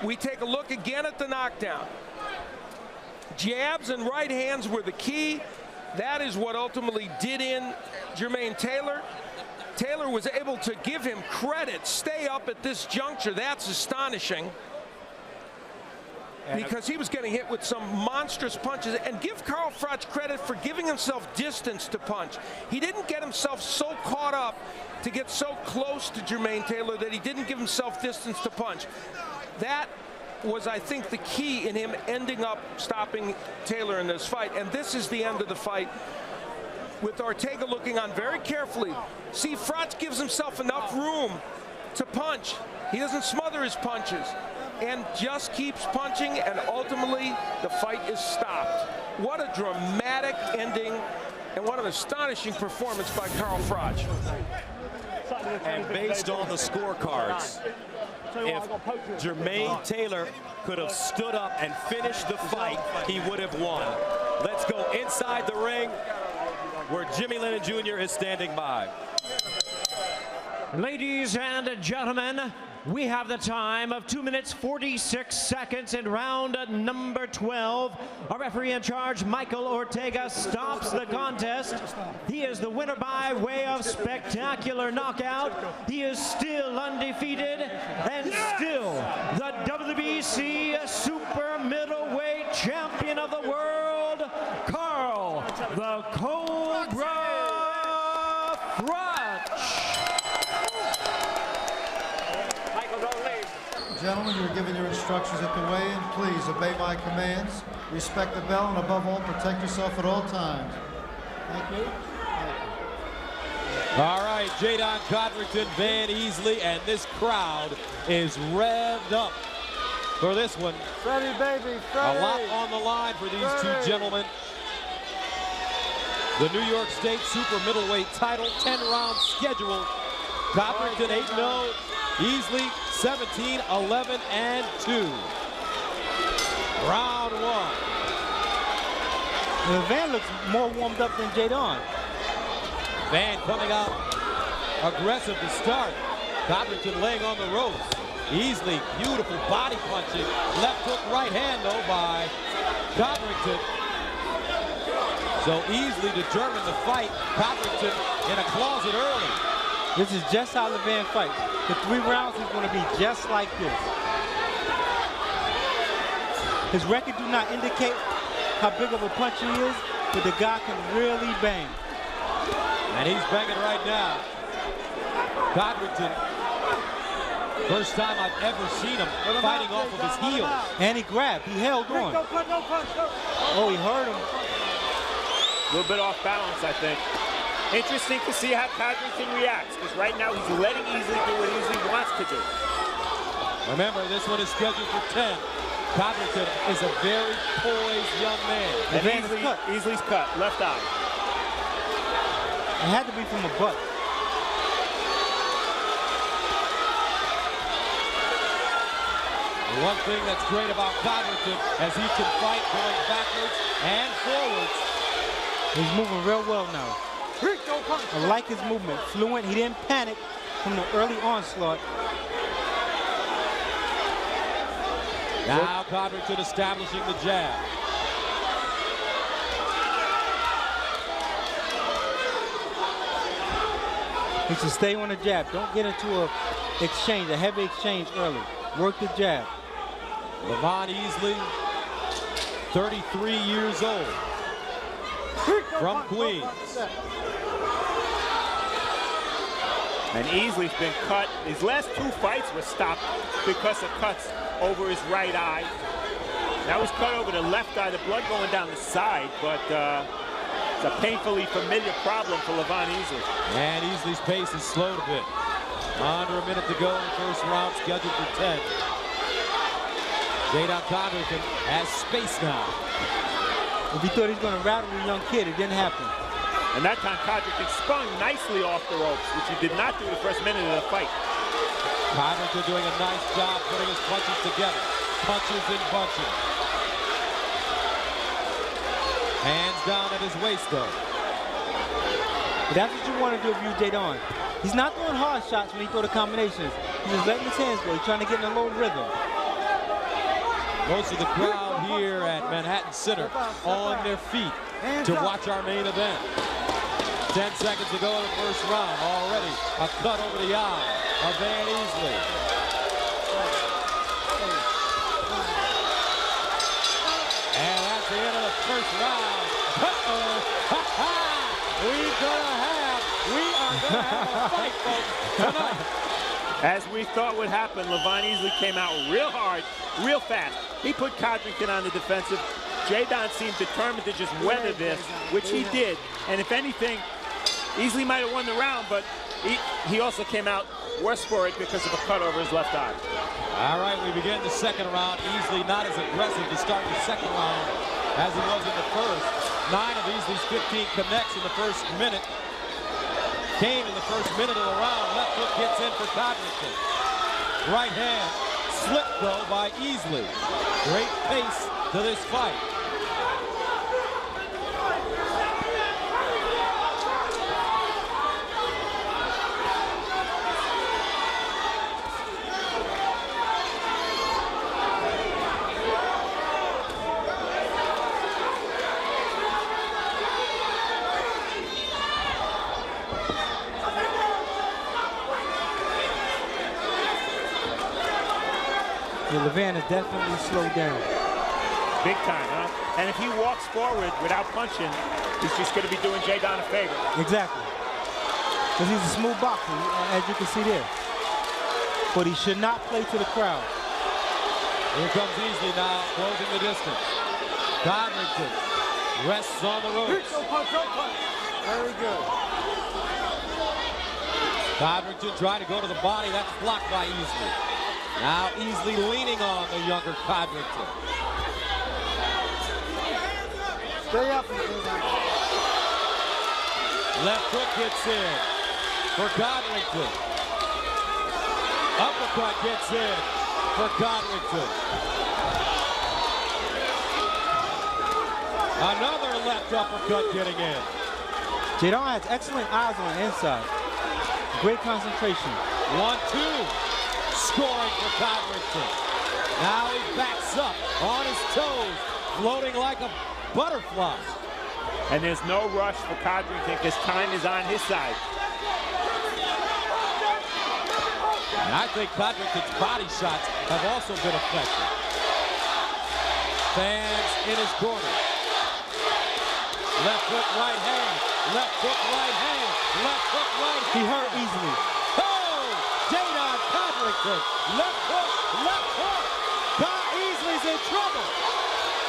C: We take a look again at the knockdown. Jabs and right hands were the key. That is what ultimately did in Jermaine Taylor. Taylor was able to give him credit, stay up at this juncture. That's astonishing, because he was getting hit with some monstrous punches. And give Carl Froch credit for giving himself distance to punch. He didn't get himself so caught up to get so close to Jermaine Taylor that he didn't give himself distance to punch. That was, I think, the key in him ending up stopping Taylor in this fight. And this is the end of the fight, with Ortega looking on very carefully. See, Froch gives himself enough room to punch. He doesn't smother his punches and just keeps punching, and ultimately the fight is stopped. What a dramatic ending, and what an astonishing performance by Carl Froch.
B: And based on the scorecards, if Jermaine Taylor could have stood up and finished the fight, he would have won. Let's go inside the ring, where Jimmy Lennon Jr. is standing by.
H: Ladies and gentlemen, we have the time of 2 minutes 46 seconds in round number 12. Our referee in charge, Michael Ortega, stops the contest. He is the winner by way of spectacular knockout. He is still undefeated and still the WBC Super Middleweight Champion of the world, Carl the Cobra Froch.
I: Gentlemen, you're given your instructions at the weigh-in. Please obey my commands. Respect the bell, and above all, protect yourself at all times. Thank you.
B: All right, Jadon Codrington, Van Easley, and this crowd is revved up for this one.
D: Freddie, baby, Freddie.
B: A lot on the line for these two gentlemen. The New York State Super Middleweight title, 10-round schedule. Codrington 8-0, Easley 17, 11, and 2. Round one.
D: Van looks more warmed up than Jadon.
B: Van coming out aggressive to start. Codrington laying on the ropes. Easley, beautiful body punching. Left hook, right hand, though, by Codrington. So Easley determined to fight Codrington in a closet early.
D: This is just how the Van fights. The 3 rounds is going to be just like this. His record do not indicate how big of a puncher he is, but the guy can really bang.
B: And he's banging right now. Codrington, first time I've ever seen him fighting off of his heels.
D: And he grabbed, he held on. Oh, he hurt him.
J: A little bit off balance, I think. Interesting to see how Codrington reacts, because right now he's letting Easley do what Easley wants to do.
B: Remember, this one is scheduled for 10. Codrington is a very poised young man.
J: And Easley's cut, left eye.
D: It had to be from a butt.
B: One thing that's great about Codrington, as he can fight going backwards and forwards.
D: He's moving real well now. I like his movement, fluent. He didn't panic from the early onslaught.
B: Now Codrington establishing the jab.
D: He should stay on the jab. Don't get into a exchange, a heavy exchange early. Work the jab.
B: Levon Easley, 33 years old, from Queens.
J: And Easley's been cut. His last 2 fights were stopped because of cuts over his right eye. That was cut over the left eye, the blood going down the side, but it's a painfully familiar problem for Levon Easley.
B: And Easley's pace is slowed a bit. Under a minute to go in the first round, scheduled for 10. Jadon Codrington has space now.
D: If he thought he was going to rattle the young kid, it didn't happen.
J: And that time Codrington spun nicely off the ropes, which he did not do the first minute of the fight.
B: Codrington doing a nice job putting his punches together. Punches and punches. Hands down at his waist, though.
D: But that's what you want to do if you're Jadon. He's not throwing hard shots when he throw the combinations. He's just letting his hands go. He's trying to get in a low rhythm.
B: Most of the crowd here at Manhattan Center on their feet to watch our main event. 10 seconds to go in the first round. Already a cut over the eye of Van Easley. And that's the end of the first round. We are gonna have a fight, folks, tonight.
J: As we thought would happen, Levon Easley came out real hard, real fast. He put Codrington on the defensive. Jadon seemed determined to just weather this, which he did. And if anything, Easley might have won the round, but he also came out worse for it because of a cut over his left eye.
B: All right, we begin the second round. Easley not as aggressive to start the second round as he was in the first. 9 of Easley's 15 connects in the first minute. Came in the first minute of the round. Left hook gets in for Codrington. Right hand slipped though by Easley. Great pace to this fight.
D: Levan is definitely slowed down.
J: Big time, huh? And if he walks forward without punching, he's just going to be doing Jadon a favor.
D: Exactly. Because he's a smooth boxer, as you can see there. But he should not play to the crowd.
B: Here comes Easley now, closing the distance. Codrington rests on the ropes.
D: Very good.
B: Codrington trying to go to the body. That's blocked by Easley. Now Easley leaning on the younger Codrington.
E: Stay up.
B: Left hook gets in for Codrington. Uppercut gets in for Codrington. Another left uppercut getting in.
D: Jadon has excellent eyes on the inside. Great concentration.
B: 1-2. Scoring for Codrington. Now he backs up on his toes, floating like a butterfly.
J: And there's no rush for Codrington because time is on his side.
B: And I think Codrington's body shots have also been effective. Fans in his corner. Left hook, right hand. Left hook, right hand. Left hook, right hand.
D: He hurt easily.
B: Jadon Codrington, left hook, left hook. Easley's in trouble.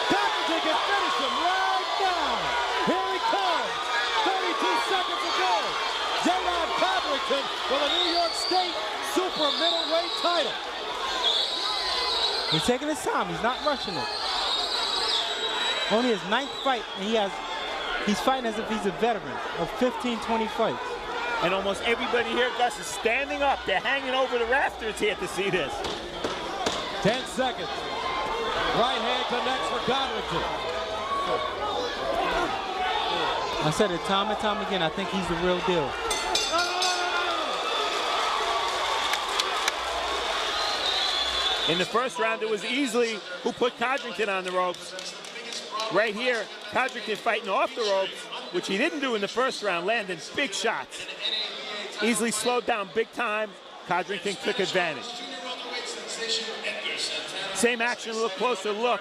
B: Codrington can finish him right now. Here he comes. 32 seconds to go. Jadon Codrington for the New York State Super Middleweight title.
D: He's taking his time. He's not rushing it. Only his 9th fight, and he's fighting as if he's a veteran of 15, 20 fights.
J: And almost everybody here, Gus, is standing up. They're hanging over the rafters here to see this.
B: 10 seconds. Right hand connects for Codrington.
D: I said it time and time again. I think he's the real deal.
J: In the first round, it was Easley who put Codrington on the ropes. Right here, Codrington fighting off the ropes, which he didn't do in the first round, landing big shots. Easley slowed down big time. Codrington took advantage. Same action, a little closer look.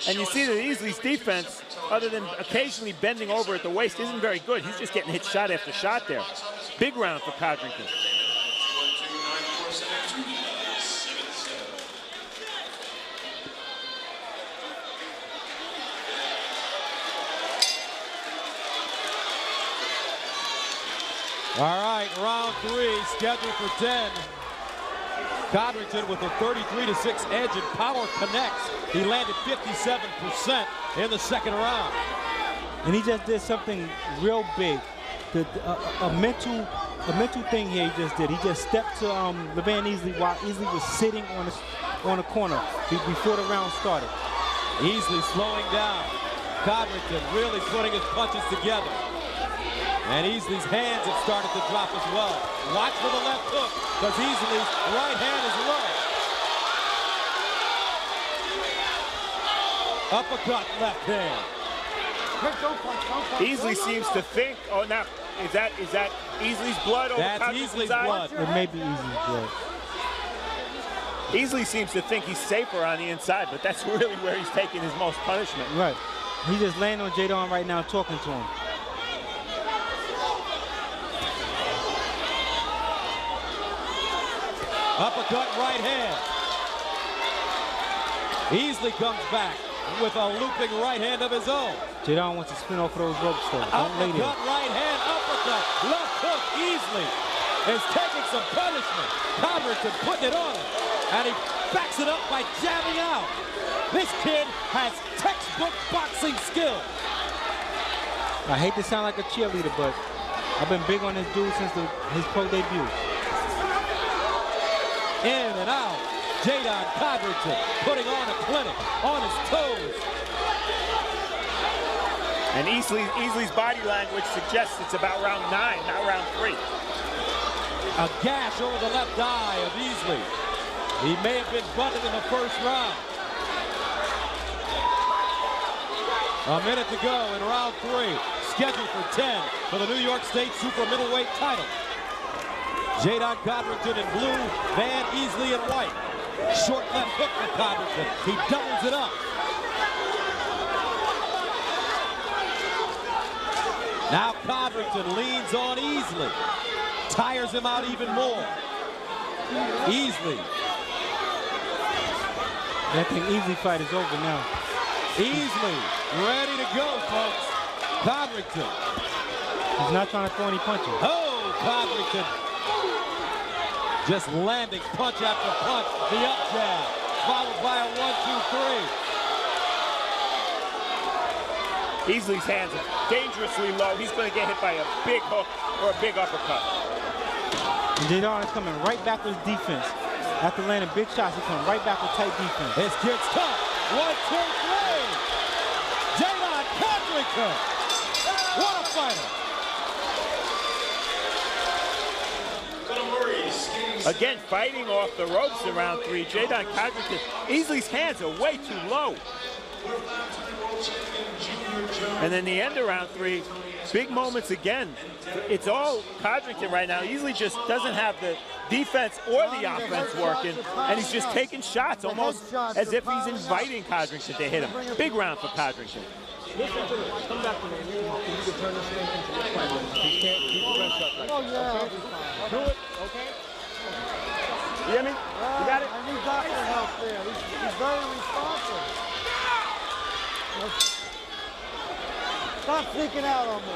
J: And you see that Easley's defense, other than occasionally bending over at the waist, isn't very good. He's just getting hit shot after shot there. Big round for Codrington.
B: All right, round 3, scheduled for 10. Codrington with a 33-6 edge and power connects. He landed 57% in the second round.
K: And he just did something real big. A mental thing here he just did. He just stepped to Levan Easley while Easley was sitting on the corner before the round started.
B: Easley slowing down. Codrington really putting his punches together. And Easley's hands have started to drop as well. Watch for the left hook, because Easley's right hand is low. Uppercut, left hand.
J: Easley seems to think, oh, now, is that Easley's blood over
B: That's Easley's blood.
K: It may be Easley's blood.
J: Easley seems to think he's safer on the inside, but that's really where he's taking his most punishment.
K: Right. He's just laying on Jadon right now, talking to him.
B: Uppercut, right hand. Easley comes back with a looping right hand of his own.
K: Jadon wants to spin off of those ropes though.
B: Uppercut, right hand, uppercut, left hook. Easley is taking some punishment. Codrington putting it on him, and he backs it up by jabbing out. This kid has textbook boxing skill.
K: I hate to sound like a cheerleader, but I've been big on this dude since his pro debut.
B: In and out. Jadon Codrington putting on a clinic on his toes.
J: And Easley's body language suggests it's about round 9, not round 3.
B: A gash over the left eye of Easley. He may have been butted in the first round. A minute to go in round 3. Scheduled for 10 for the New York State Super Middleweight title. Jadon Codrington in blue, Van Easley in white. Short left hook for Codrington. He doubles it up. Now Codrington leans on Easley. Tires him out even more. Easley.
K: That thing Easley fight is over now.
B: Easley ready to go, folks. Codrington.
K: He's not trying to throw any punches.
B: Oh, Codrington. Just landing punch after punch. The up jab, followed by a 1, 2, 3.
J: Easley's hands are dangerously low. He's going to get hit by a big hook or a big uppercut.
K: And Jadon is coming right back with his defense. After landing big shots, he comes right back with tight defense.
B: This kid's tough. 1, 2, 3. Jadon Codrington. What a fighter.
J: Again, fighting off the ropes in round 3. Jadon Codrington, Easley's hands are way too low. And then the end of round 3, big moments again. It's all Codrington right now. Easley just doesn't have the defense or the offense working, and he's just taking shots almost as if he's inviting Codrington to hit him. Big round for Codrington.
G: Listen to me. Come back to me. You can turn this thing into a fight. You can't keep the rest up like that. Oh, yeah. Okay? Do it, okay? You hear me? You got it? I need doctor help there. He's very responsive. Stop freaking out on me.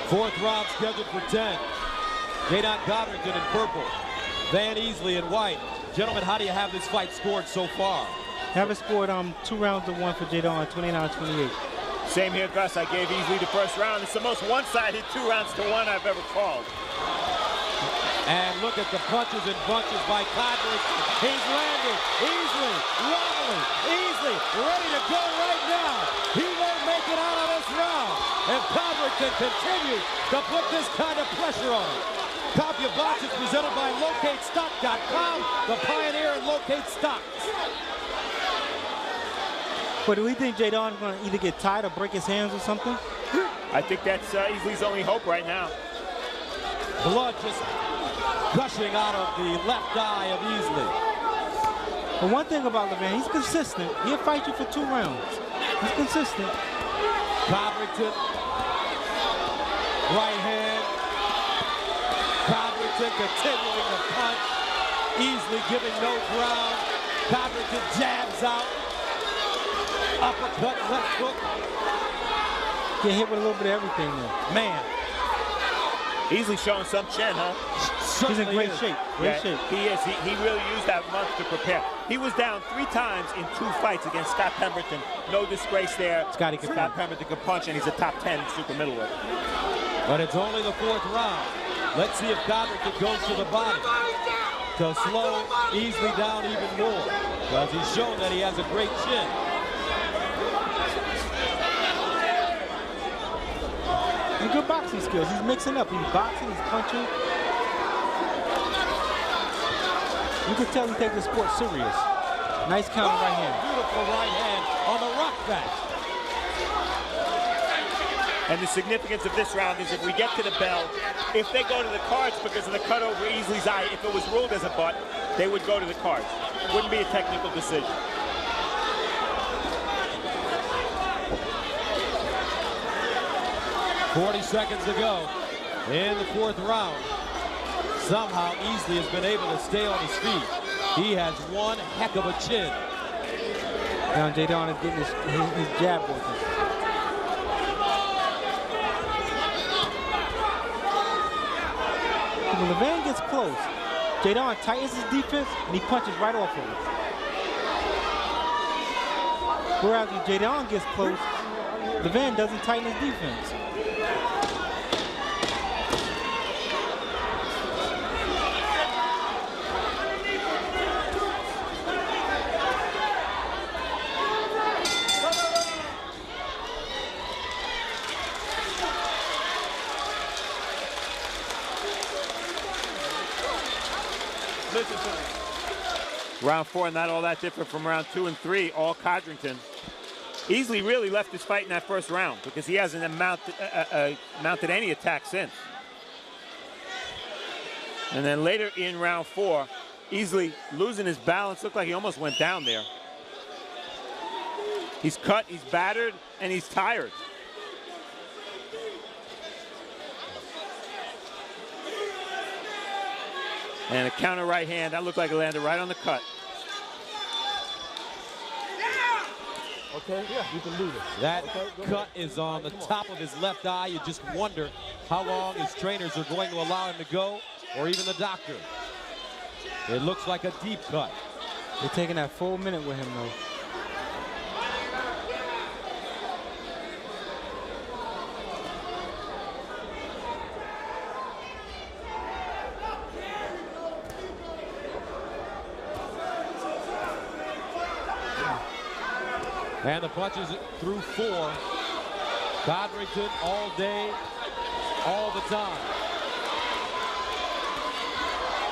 B: 4th round scheduled for 10. Jadon Codrington in purple. Van Easley in white. Gentlemen, how do you have this fight scored so far?
K: Have it scored 2 rounds to 1 for Jadon, 29-28.
J: Same here, Gus. I gave Easley the first round. It's the most one-sided 2 rounds to 1 I've ever called.
B: And look at the punches and bunches by Codrington. He's landing. Easley, wobbling. Easley, ready to go right now. He won't make it out of this round. And Codrington continues to put this kind of pressure on him. CompuBox is presented by LocateStock.com, the pioneer in locate stocks.
K: But do we think Jadon is going to either get tied or break his hands or something?
J: I think that's Easley's only hope right now.
B: Blood just gushing out of the left eye of Easley.
K: But one thing about Levan, he's consistent. He'll fight you for 2 rounds. He's consistent.
B: Codrington, right hand. Codrington continuing the punch. Easley giving no ground. Codrington jabs out. Uppercut, left hook.
K: Get hit with a little bit of everything there.
B: Man,
J: Easily showing some chin, huh?
K: He's in great shape. Great shape.
J: He is. He really used that month to prepare. He was down 3 times in 2 fights against Scott Pemberton. No disgrace there.
K: Scott
J: Pemberton can punch, and he's a top 10 super middleweight.
B: But it's only the 4th round. Let's see if Codrington goes to the body to slow Easley down even more, because he's shown that he has a great chin.
K: And good boxing skills. He's mixing up. He's boxing, he's punching. You can tell he takes the sport serious. Nice counter right hand.
B: Beautiful right hand on the rock back.
J: And the significance of this round is if we get to the bell, if they go to the cards because of the cut over Easley's eye, if it was ruled as a butt, they would go to the cards. It wouldn't be a technical decision.
B: .40 seconds to go in the 4th round. Somehow Easley has been able to stay on his feet. He has one heck of a chin.
K: Now Jadon is getting his jab working. When Levan gets close, Jadon tightens his defense and he punches right off of it. Whereas when Jadon gets close, Levan doesn't tighten his defense.
J: Round 4, not all that different from round 2 and 3, all Codrington. Easley really left his fight in that 1st round because he hasn't mounted any attack since. And then later in round 4, Easley losing his balance, looked like he almost went down there. He's cut, he's battered, and he's tired. And a counter right hand, that looked like it landed right on the cut.
G: Okay, yeah, you can do this.
B: That cut is on the top of his left eye. You just wonder how long his trainers are going to allow him to go, or even the doctor. It looks like a deep cut.
K: They're taking that full minute with him, though.
B: And the punches through 4. Codrington all day, all the time.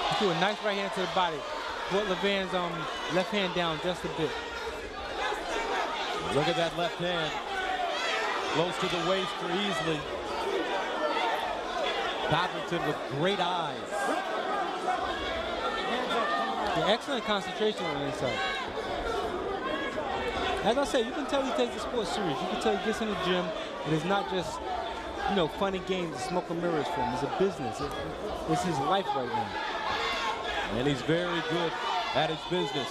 K: He threw a nice right hand to the body. Brought Levan's left hand down just a bit.
B: Look at that left hand. Close to the waist for Easley. Codrington with great eyes.
K: Yeah, excellent concentration on the inside. As I said, you can tell he takes the sport serious. You can tell he gets in the gym, and it's not just, you know, funny games, smoke and mirrors for him. It's a business. It's his life right now.
B: And he's very good at his business.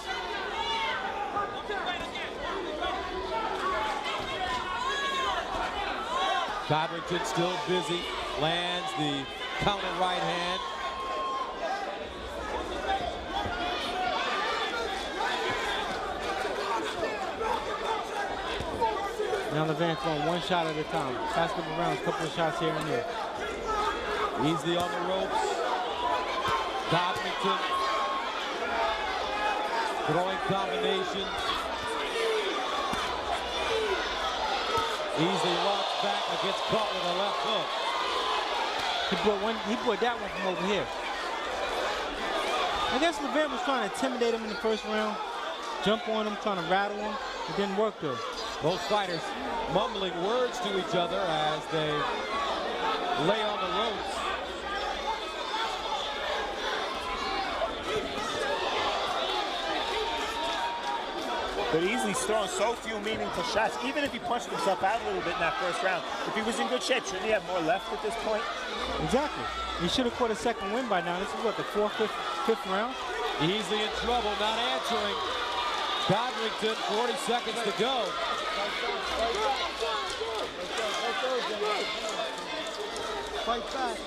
B: Codrington still busy, lands the counter right hand.
K: Now Levan throwing one shot at a time. Past couple rounds, couple of shots here and there.
B: Easley on the ropes. Codrington throwing combination. Easley walks back and gets caught with a left hook.
K: He brought that one from over here. I guess Levan was trying to intimidate him in the 1st round. Jump on him, trying to rattle him. It didn't work though.
B: Both fighters mumbling words to each other as they lay on the ropes.
J: But Easley's throwing so few meaningful shots. Even if he punched himself out a little bit in that 1st round, if he was in good shape, shouldn't he have more left at this point?
K: Exactly. He should have caught a 2nd win by now. This is what, the 4th, 5th round?
B: Easley in trouble, not answering. Codrington, 40 seconds to go.
E: Fight back.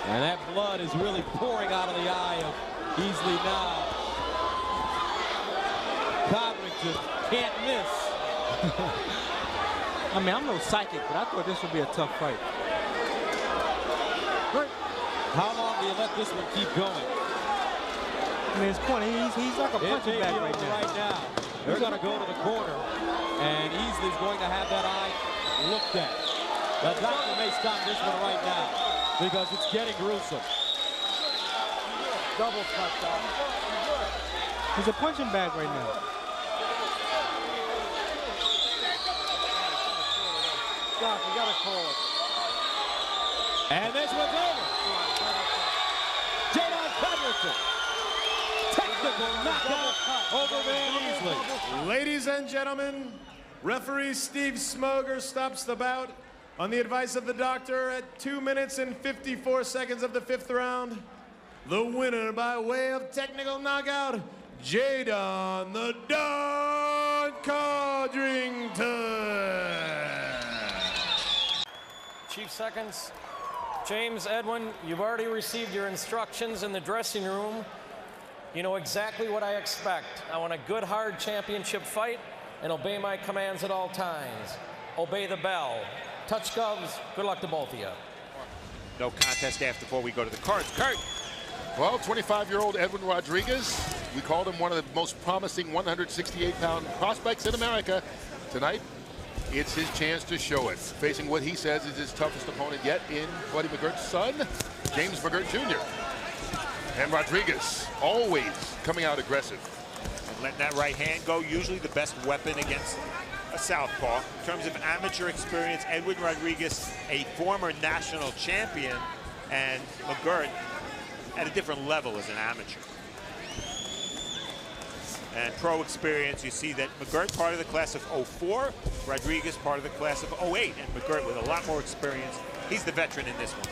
B: And that blood is really pouring out of the eye of Easley now. Covington can't miss.
K: I mean, I'm no psychic, but I thought this would be a tough fight.
B: How long do you let this one keep going?
K: I mean, his corner, he's like a punching bag right now.
B: They're going to go to the corner, and Easley's going to have that eye looked at. The doctor may stop this one right now because it's getting gruesome.
G: Double cut, Doc.
K: He's a punching bag right now.
G: Doc, you gotta call it.
B: And this one's over. Jadon Covington. Technical knockout over Van Easley.
L: Ladies and gentlemen, referee Steve Smoger stops the bout on the advice of the doctor at 2 minutes and 54 seconds of the 5th round. The winner by way of technical knockout, Jadon the Don Codrington.
M: Chief seconds. James, Edwin, you've already received your instructions in the dressing room. You know exactly what I expect. I want a good, hard championship fight and obey my commands at all times. Obey the bell. Touch gloves. Good luck to both of you.
C: No contest after before we go to the cards. Kurt.
N: Well, 25-year-old Edwin Rodriguez, we called him one of the most promising 168-pound prospects in America. Tonight, it's his chance to show it, facing what he says is his toughest opponent yet in Buddy McGirt's son, James McGirt Jr. And Rodriguez, always coming out aggressive.
C: And letting that right hand go, usually the best weapon against a southpaw. In terms of amateur experience, Edwin Rodriguez, a former national champion, and McGirt at a different level as an amateur. And pro experience, you see that McGirt part of the class of 04, Rodriguez part of the class of 08, and McGirt with a lot more experience. He's the veteran in this one.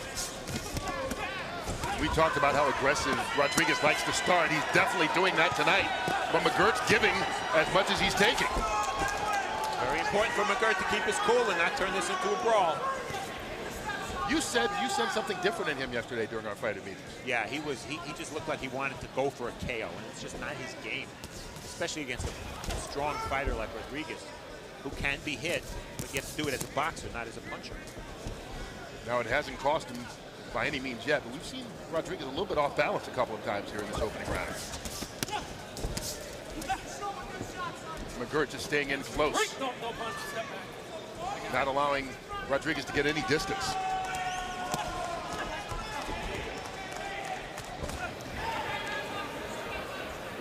N: We talked about how aggressive Rodriguez likes to start. He's definitely doing that tonight. But McGirt's giving as much as he's taking.
C: Very important for McGirt to keep his cool and not turn this into a brawl.
N: You said something different in him yesterday during our fight at meetings.
C: Yeah, he just looked like he wanted to go for a KO, and it's just not his game, especially against a strong fighter like Rodriguez, who can be hit, but you have to do it as a boxer, not as a puncher.
N: Now, it hasn't cost him by any means yet, but we've seen Rodriguez a little bit off balance a couple of times here in this opening round. McGirt just staying in close, not allowing Rodriguez to get any distance.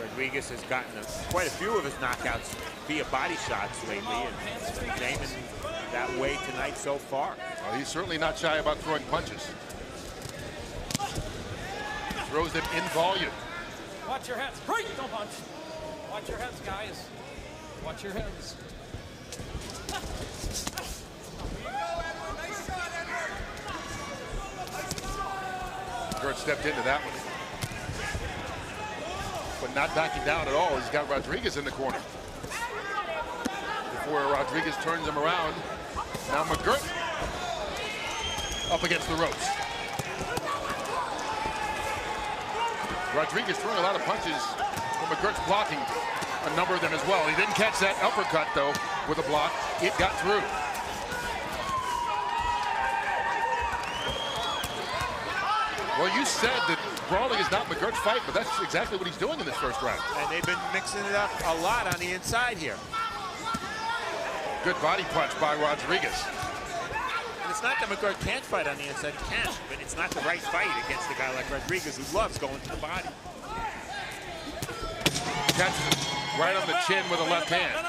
C: Rodriguez has gotten quite a few of his knockouts via body shots lately, and aiming that way tonight so far.
N: Well, he's certainly not shy about throwing punches. Throws them in volume.
M: Watch your heads. Right, don't punch. Watch your heads, guys. Watch your heads.
N: McGirt stepped into that one, but not backing down at all. He's got Rodriguez in the corner. Before Rodriguez turns him around, now McGirt up against the ropes. Rodriguez throwing a lot of punches, but McGirt's blocking a number of them as well. He didn't catch that uppercut, though, with a block. It got through. Well, you said that brawling is not McGirt's fight, but that's exactly what he's doing in this first round.
C: And they've been mixing it up a lot on the inside here.
N: Good body punch by Rodriguez.
C: And it's not that McGirt can't fight on the inside, he can, but it's not the right fight against a guy like Rodriguez who loves going to the body.
N: Catches him right on the chin with a left hand.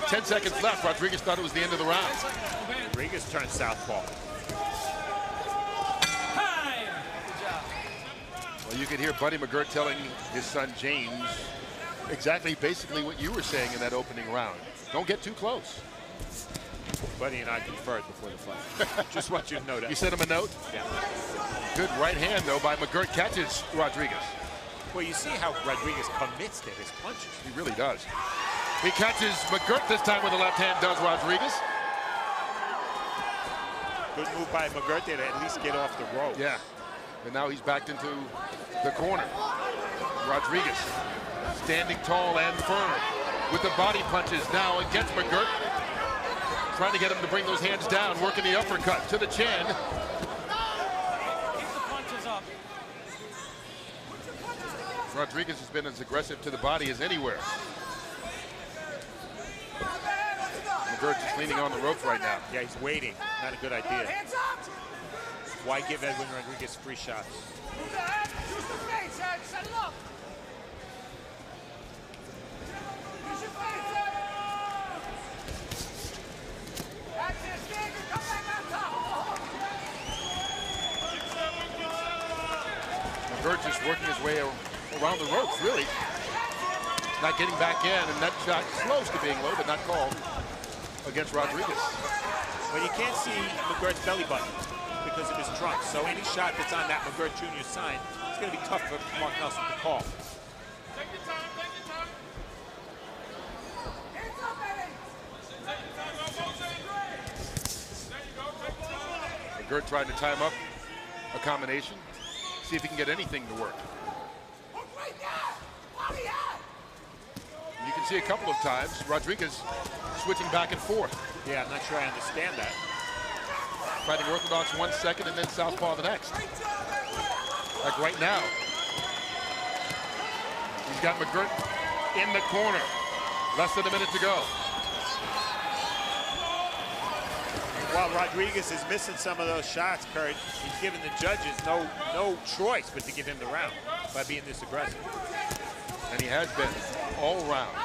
N: 10 seconds left. Rodriguez thought it was the end of the round.
C: Rodriguez turned southpaw.
N: Well, you could hear Buddy McGirt telling his son James exactly, basically what you were saying in that opening round. Don't get too close.
C: Buddy and I conferred before the fight. Just want you to know that.
N: You sent him a note?
C: Yeah.
N: Good right hand, though, by McGirt. Catches Rodriguez.
C: Well, you see how Rodriguez commits to his punches.
N: He really does. He catches McGirt this time with the left hand, does Rodriguez.
C: Good move by McGirt there to at least get off the rope.
N: Yeah. And now he's backed into the corner. Rodriguez standing tall and firm with the body punches now against McGirt. Trying to get him to bring those hands down, working the uppercut to the chin.
M: Keep the punches up.
N: Rodriguez has been as aggressive to the body as anywhere. McGirt just leaning on the ropes right now.
J: Yeah, he's waiting. Not a good idea. Why give Edwin Rodriguez free shots?
N: McGirt just working his way around the ropes, really. Not getting back in, and that shot close to being low, but not called against Rodriguez.
J: But you can't see McGirt's belly button because of his trunks. So any shot that's on that McGirt Jr. sign, it's going to be tough for Mark Nelson to call.
N: McGirt trying to time up a combination, see if he can get anything to work. You can see a couple of times Rodriguez switching back and forth.
J: Yeah, I'm not sure I understand that.
N: Fighting orthodox 1 second and then southpaw the next. Like right now. He's got McGirt in the corner. Less than a minute to go.
J: While Rodriguez is missing some of those shots, Kurt, he's giving the judges no choice but to give him the round by being this aggressive.
N: And he has been all round.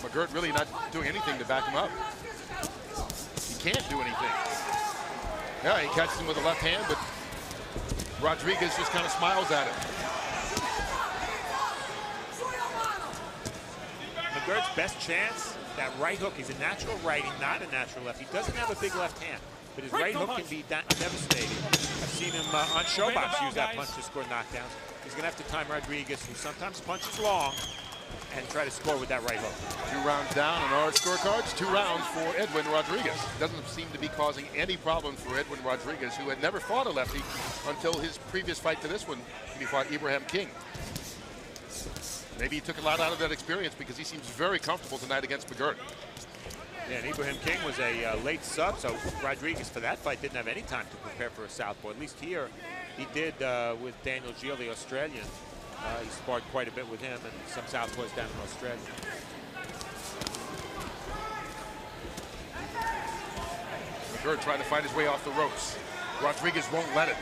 N: McGirt really not doing anything to back him up. He can't do anything. Yeah, he catches him with the left hand, but Rodriguez just kind of smiles at him.
J: McGirt's best chance, that right hook. He's a natural righty, not a natural left. He doesn't have a big left hand, but his right hook can be devastating. I've seen him on Showbox use that punch to score knockdowns. He's going to have to time Rodriguez, who sometimes punches long, and try to score with that right hook.
N: 2 rounds down on our scorecards. 2 rounds for Edwin Rodriguez. Doesn't seem to be causing any problem for Edwin Rodriguez, who had never fought a lefty until his previous fight to this one. He fought Ibrahim King. Maybe he took a lot out of that experience because he seems very comfortable tonight against McGirt.
J: Yeah, and Ibrahim King was a late sub, so Rodriguez for that fight didn't have any time to prepare for a southpaw. At least here, he did with Daniel Gil, the Australian. He sparred quite a bit with him and some southpaws down in Australia.
N: McGirt trying to find his way off the ropes. Rodriguez won't let it.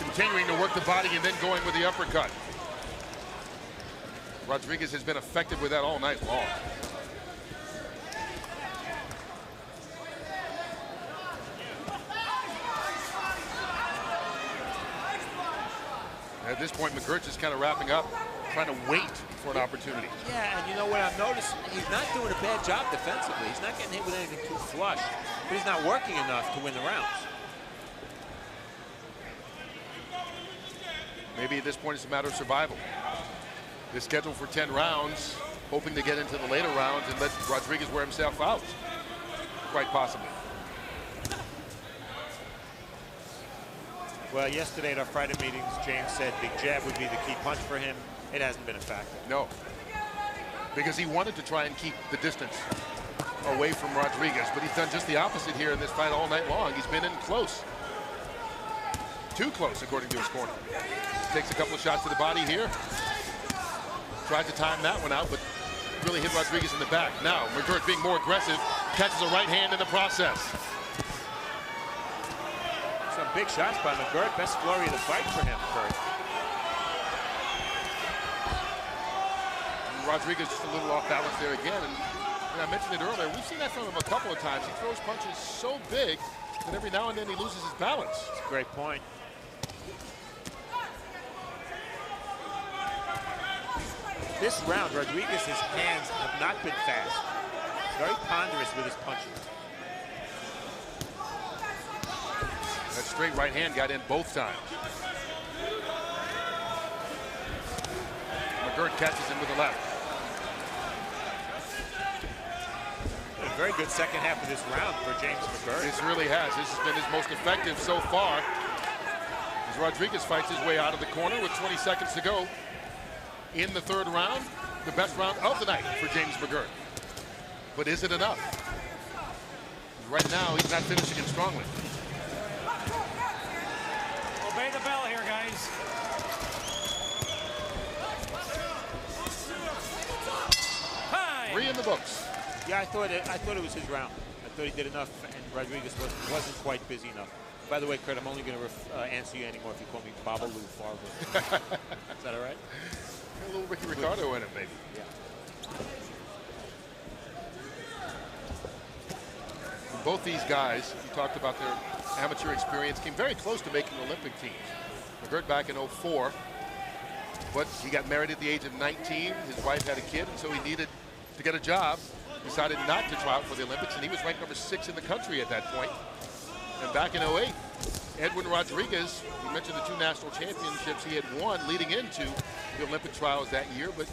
N: Continuing to work the body and then going with the uppercut. Rodriguez has been effective with that all night long. At this point, McGirt just kind of wrapping up, trying to wait for an opportunity.
J: Yeah, and you know what I've noticed? He's not doing a bad job defensively. He's not getting hit with anything too flush, but he's not working enough to win the rounds.
N: Maybe at this point it's a matter of survival. They're scheduled for 10 rounds, hoping to get into the later rounds and let Rodriguez wear himself out. Quite possibly.
J: Well, yesterday at our Friday meetings, James said the jab would be the key punch for him. It hasn't been a factor.
N: No, because he wanted to try and keep the distance away from Rodriguez, but he's done just the opposite here in this fight all night long. He's been in close. Too close, according to his corner. Takes a couple of shots to the body here. Tried to time that one out, but really hit Rodriguez in the back. Now, McGirt being more aggressive, catches a right hand in the process.
J: Some big shots by McGirt. Best flurry of the fight for him, Kurt.
N: Rodriguez just a little off balance there again. And I mentioned it earlier, we've seen that from him a couple of times. He throws punches so big that every now and then he loses his balance.
J: That's a great point. This round, Rodriguez's hands have not been fast. Very ponderous with his punches.
N: That straight right hand got in both times. McGirt catches him with the left.
J: very good second half of this round for James McGirt.
N: This really has. This has been his most effective so far. As Rodriguez fights his way out of the corner with 20 seconds to go in the third round. The best round of the night for James McGirt. But is it enough? Right now, he's not finishing it strongly.
M: Obey the bell here, guys. Time.
N: 3 in the books.
J: Yeah, I thought it was his round. I thought he did enough, and Rodriguez wasn't quite busy enough. By the way, Kurt, I'm only going to answer you anymore if you call me Babalu Fargo. Is that all right?
N: A little Ricky Ricardo in it, maybe.
J: Yeah.
N: Both these guys, you talked about their amateur experience, came very close to making Olympic teams. McGirt back in 04, but he got married at the age of 19. His wife had a kid, and so he needed to get a job. Decided not to try out for the Olympics, and he was ranked number 6 in the country at that point. And back in 08, Edwin Rodriguez, you mentioned the 2 national championships he had won leading into the Olympic trials that year, but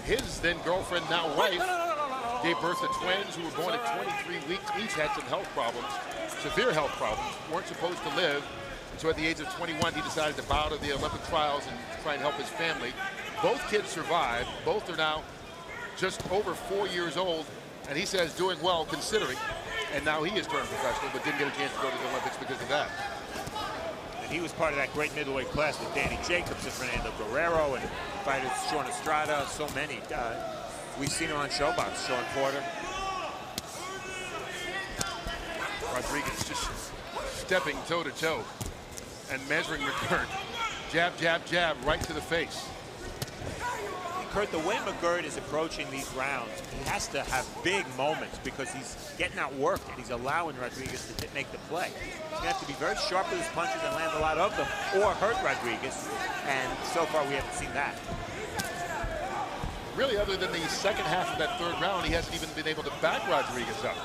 N: his then girlfriend, now wife, gave birth to twins who were born at 23 weeks. Each had some health problems, severe health problems, weren't supposed to live. And so at the age of 21, he decided to bow to the Olympic trials and try and help his family. Both kids survived. Both are now just over 4 years old, and he says doing well considering. And now he is turned professional, but didn't get a chance to go to the Olympics because of that.
J: And he was part of that great middleweight class with Danny Jacobs and Fernando Guerrero and fighters Sean Estrada, so many. We've seen him on Showbox, Sean Porter.
N: Rodriguez just stepping toe-to-toe and measuring McGirt. Jab, jab, jab, right to the face.
J: Kurt, the way McGirt is approaching these rounds, he has to have big moments because he's getting outworked and he's allowing Rodriguez to make the play. He's going to have to be very sharp with his punches and land a lot of them or hurt Rodriguez, and so far we haven't seen that.
N: Really, other than the second half of that third round, he hasn't even been able to back Rodriguez up.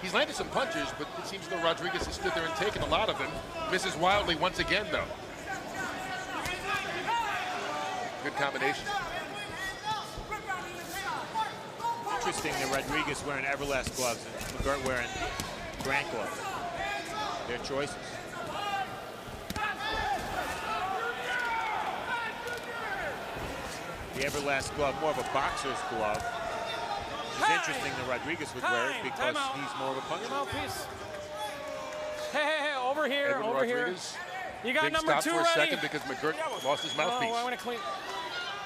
N: He's landed some punches, but it seems though Rodriguez has stood there and taken a lot of them. Misses wildly once again, though. Good combination.
J: Interesting that Rodriguez wearing Everlast gloves and McGirt wearing Grant gloves. Their choices. The Everlast glove, more of a boxer's glove. It's interesting that Rodriguez would wear it because he's more of a puncher.
M: Hey, over here,
N: Edwin
M: over
N: Rodriguez,
M: here. You got number 2
N: for a
M: ready?
N: second because McGirt lost his mouthpiece.
M: Oh, I want to clean.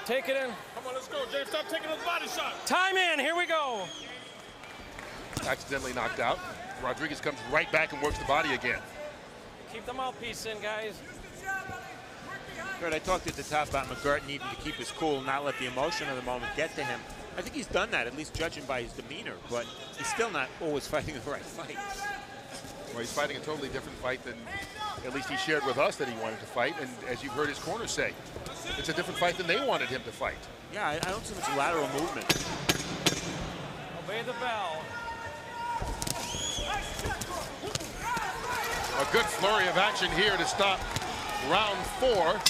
M: Take it in.
O: Come on, let's go, James. Stop taking those body shots.
M: Time in. Here we go.
N: Accidentally knocked out. Rodriguez comes right back and works the body again.
M: Keep the mouthpiece in, guys.
J: Kurt, I talked at the top about McGirt needing to keep his cool, not let the emotion of the moment get to him. I think he's done that, at least judging by his demeanor, but he's still not always fighting the right fight.
N: Well, he's fighting a totally different fight than at least he shared with us that he wanted to fight, and as you've heard his corner say, it's a different fight than they wanted him to fight.
J: Yeah, I don't see much lateral movement.
M: Obey the bell.
N: A good flurry of action here to stop round 4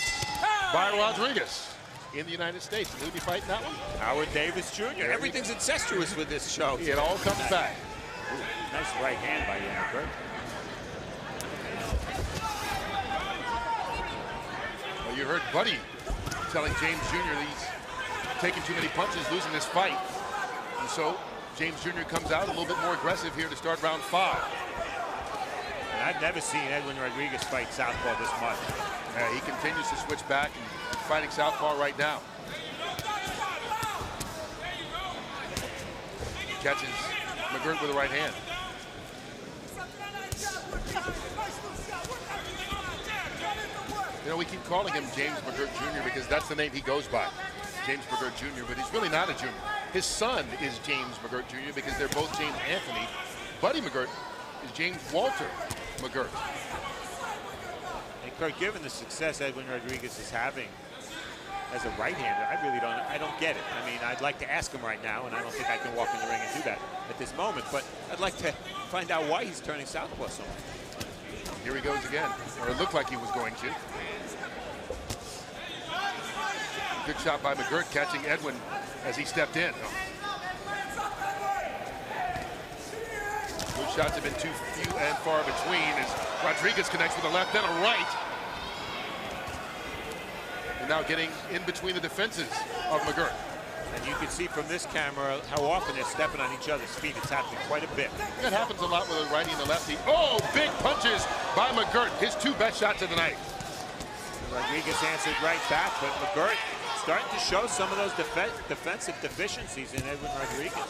N: by Rodriguez in the United States. Who'll be fighting that one?
J: Howard Davis Jr. Everything's incestuous with this show.
N: It all comes back.
J: Ooh, nice right hand by McGirt.
N: Well, you heard Buddy telling James Jr. that he's taking too many punches, losing this fight. And so James Jr. comes out a little bit more aggressive here to start round 5.
J: And I've never seen Edwin Rodriguez fight southpaw this much.
N: Yeah, he continues to switch back and fighting southpaw right now. Catches McGirt with the right hand. You know, we keep calling him James McGirt Jr. because that's the name he goes by, James McGirt Jr., but he's really not a junior. His son is James McGirt Jr. because they're both James Anthony. Buddy McGirt is James Walter McGirt.
J: And Kurt, given the success Edwin Rodriguez is having as a right-hander, I don't get it. I mean, I'd like to ask him right now, and I don't think I can walk in the ring and do that at this moment, but I'd like to find out why he's turning southpaw so much.
N: Here he goes again, or it looked like he was going to. Good shot by McGirt, catching Edwin as he stepped in. Those shots have been too few and far between as Rodriguez connects with a left, then a right. And now getting in between the defenses of McGirt.
J: And you can see from this camera how often they're stepping on each other's feet. It's happening quite a bit.
N: That happens a lot with the righty and the lefty. Oh, big punches by McGirt. His 2 best shots of the night.
J: Rodriguez answered right back, but McGirt starting to show some of those defensive deficiencies in Edwin Rodriguez.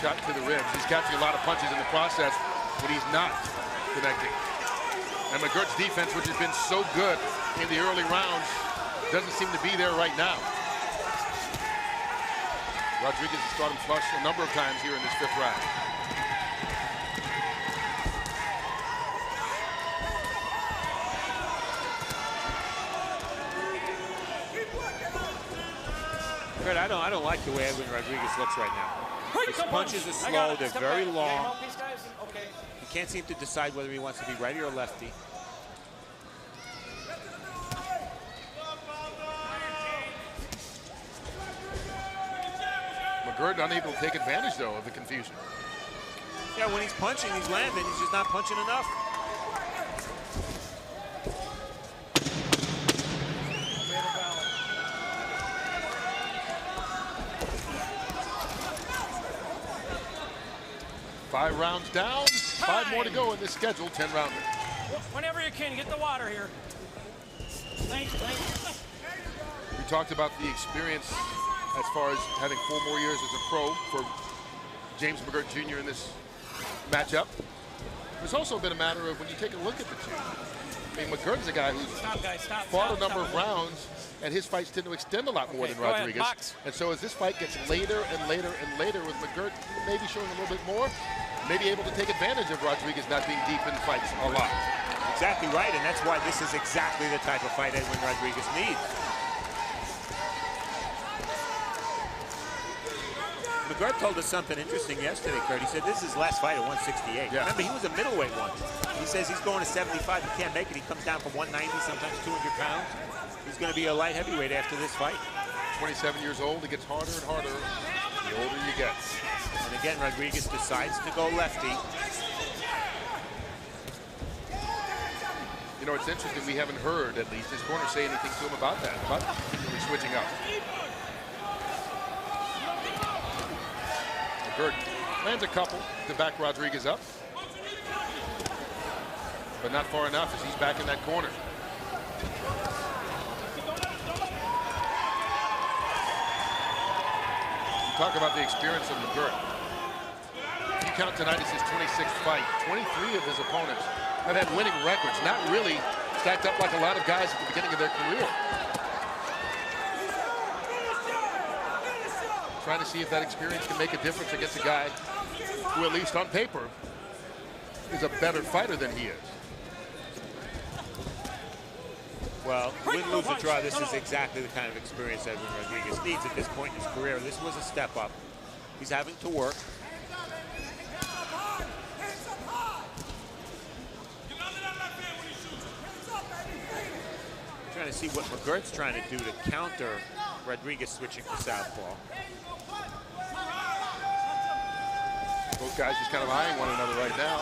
N: Shot to the ribs. He's catching a lot of punches in the process, but he's not connecting. And McGirt's defense, which has been so good in the early rounds, doesn't seem to be there right now. Rodriguez has started flush a number of times here in this 5th round.
J: Kurt, I don't like the way Edwin Rodriguez looks right now. His punches are slow, they're very long. He can't seem to decide whether he wants to be righty or lefty.
N: McGirt unable to take advantage, though, of the confusion.
J: Yeah, when he's punching, he's landing. He's just not punching enough.
N: Five rounds down, 5 more to go in this scheduled 10-rounder.
M: Whenever you can, get the water here. Thanks.
N: We talked about the experience as far as having 4 more years as a pro for James McGirt Jr. in this matchup. It's also been a matter of when you take a look at the two. I mean, McGirt is a guy who's fought a number of rounds, and his fights tend to extend a lot more than Rodriguez. And so as this fight gets later and later and later, with McGirt maybe showing a little bit more, maybe able to take advantage of Rodriguez not being deep in fights a lot.
J: Exactly right, and that's why this is exactly the type of fight Edwin Rodriguez needs. McGirt told us something interesting yesterday, Kurt. He said this is his last fight at 168. Yeah. Remember, he was a middleweight once. He says he's going to 75. He can't make it. He comes down from 190, sometimes 200 pounds. He's going to be a light heavyweight after this fight. 27 years old. It gets harder and harder the older you get. And again, Rodriguez decides to go lefty.
N: You know, it's interesting. We haven't heard, at least, his corner say anything to him about that, about switching up. McGirt lands a couple to back Rodriguez up, but not far enough as he's back in that corner. Talk about the experience of McGirt. If you count tonight as his 26th fight, 23 of his opponents have had winning records, not really stacked up like a lot of guys at the beginning of their career. Trying to see if that experience can make a difference against a guy who, at least on paper, is a better fighter than he is.
J: Well, win, lose, or draw, this is exactly the kind of experience Edwin Rodriguez needs at this point in his career. This was a step up. He's having to work. Trying to see what McGirt's trying to do to counter Rodriguez switching to southpaw.
N: Both guys just kind of eyeing one another right now.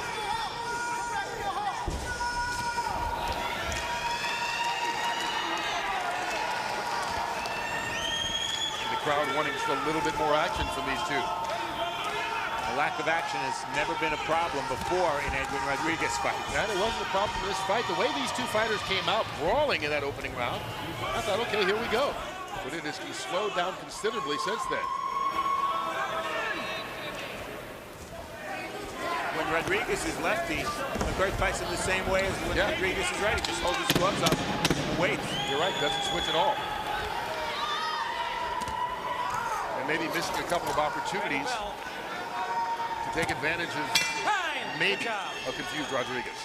N: The crowd wanting just a little bit more action from these two.
J: A lack of action has never been a problem before in Edwin Rodriguez fights.
N: And it wasn't a problem in this fight. The way these two fighters came out brawling in that opening round, I thought, okay, here we go. But it has slowed down considerably since then.
J: When Rodriguez is lefty, McGirt fights him the same way as when Rodriguez is righty. Just holds his gloves up and waits.
N: You're right, doesn't switch at all. And maybe missing a couple of opportunities to take advantage of maybe a confused Rodriguez.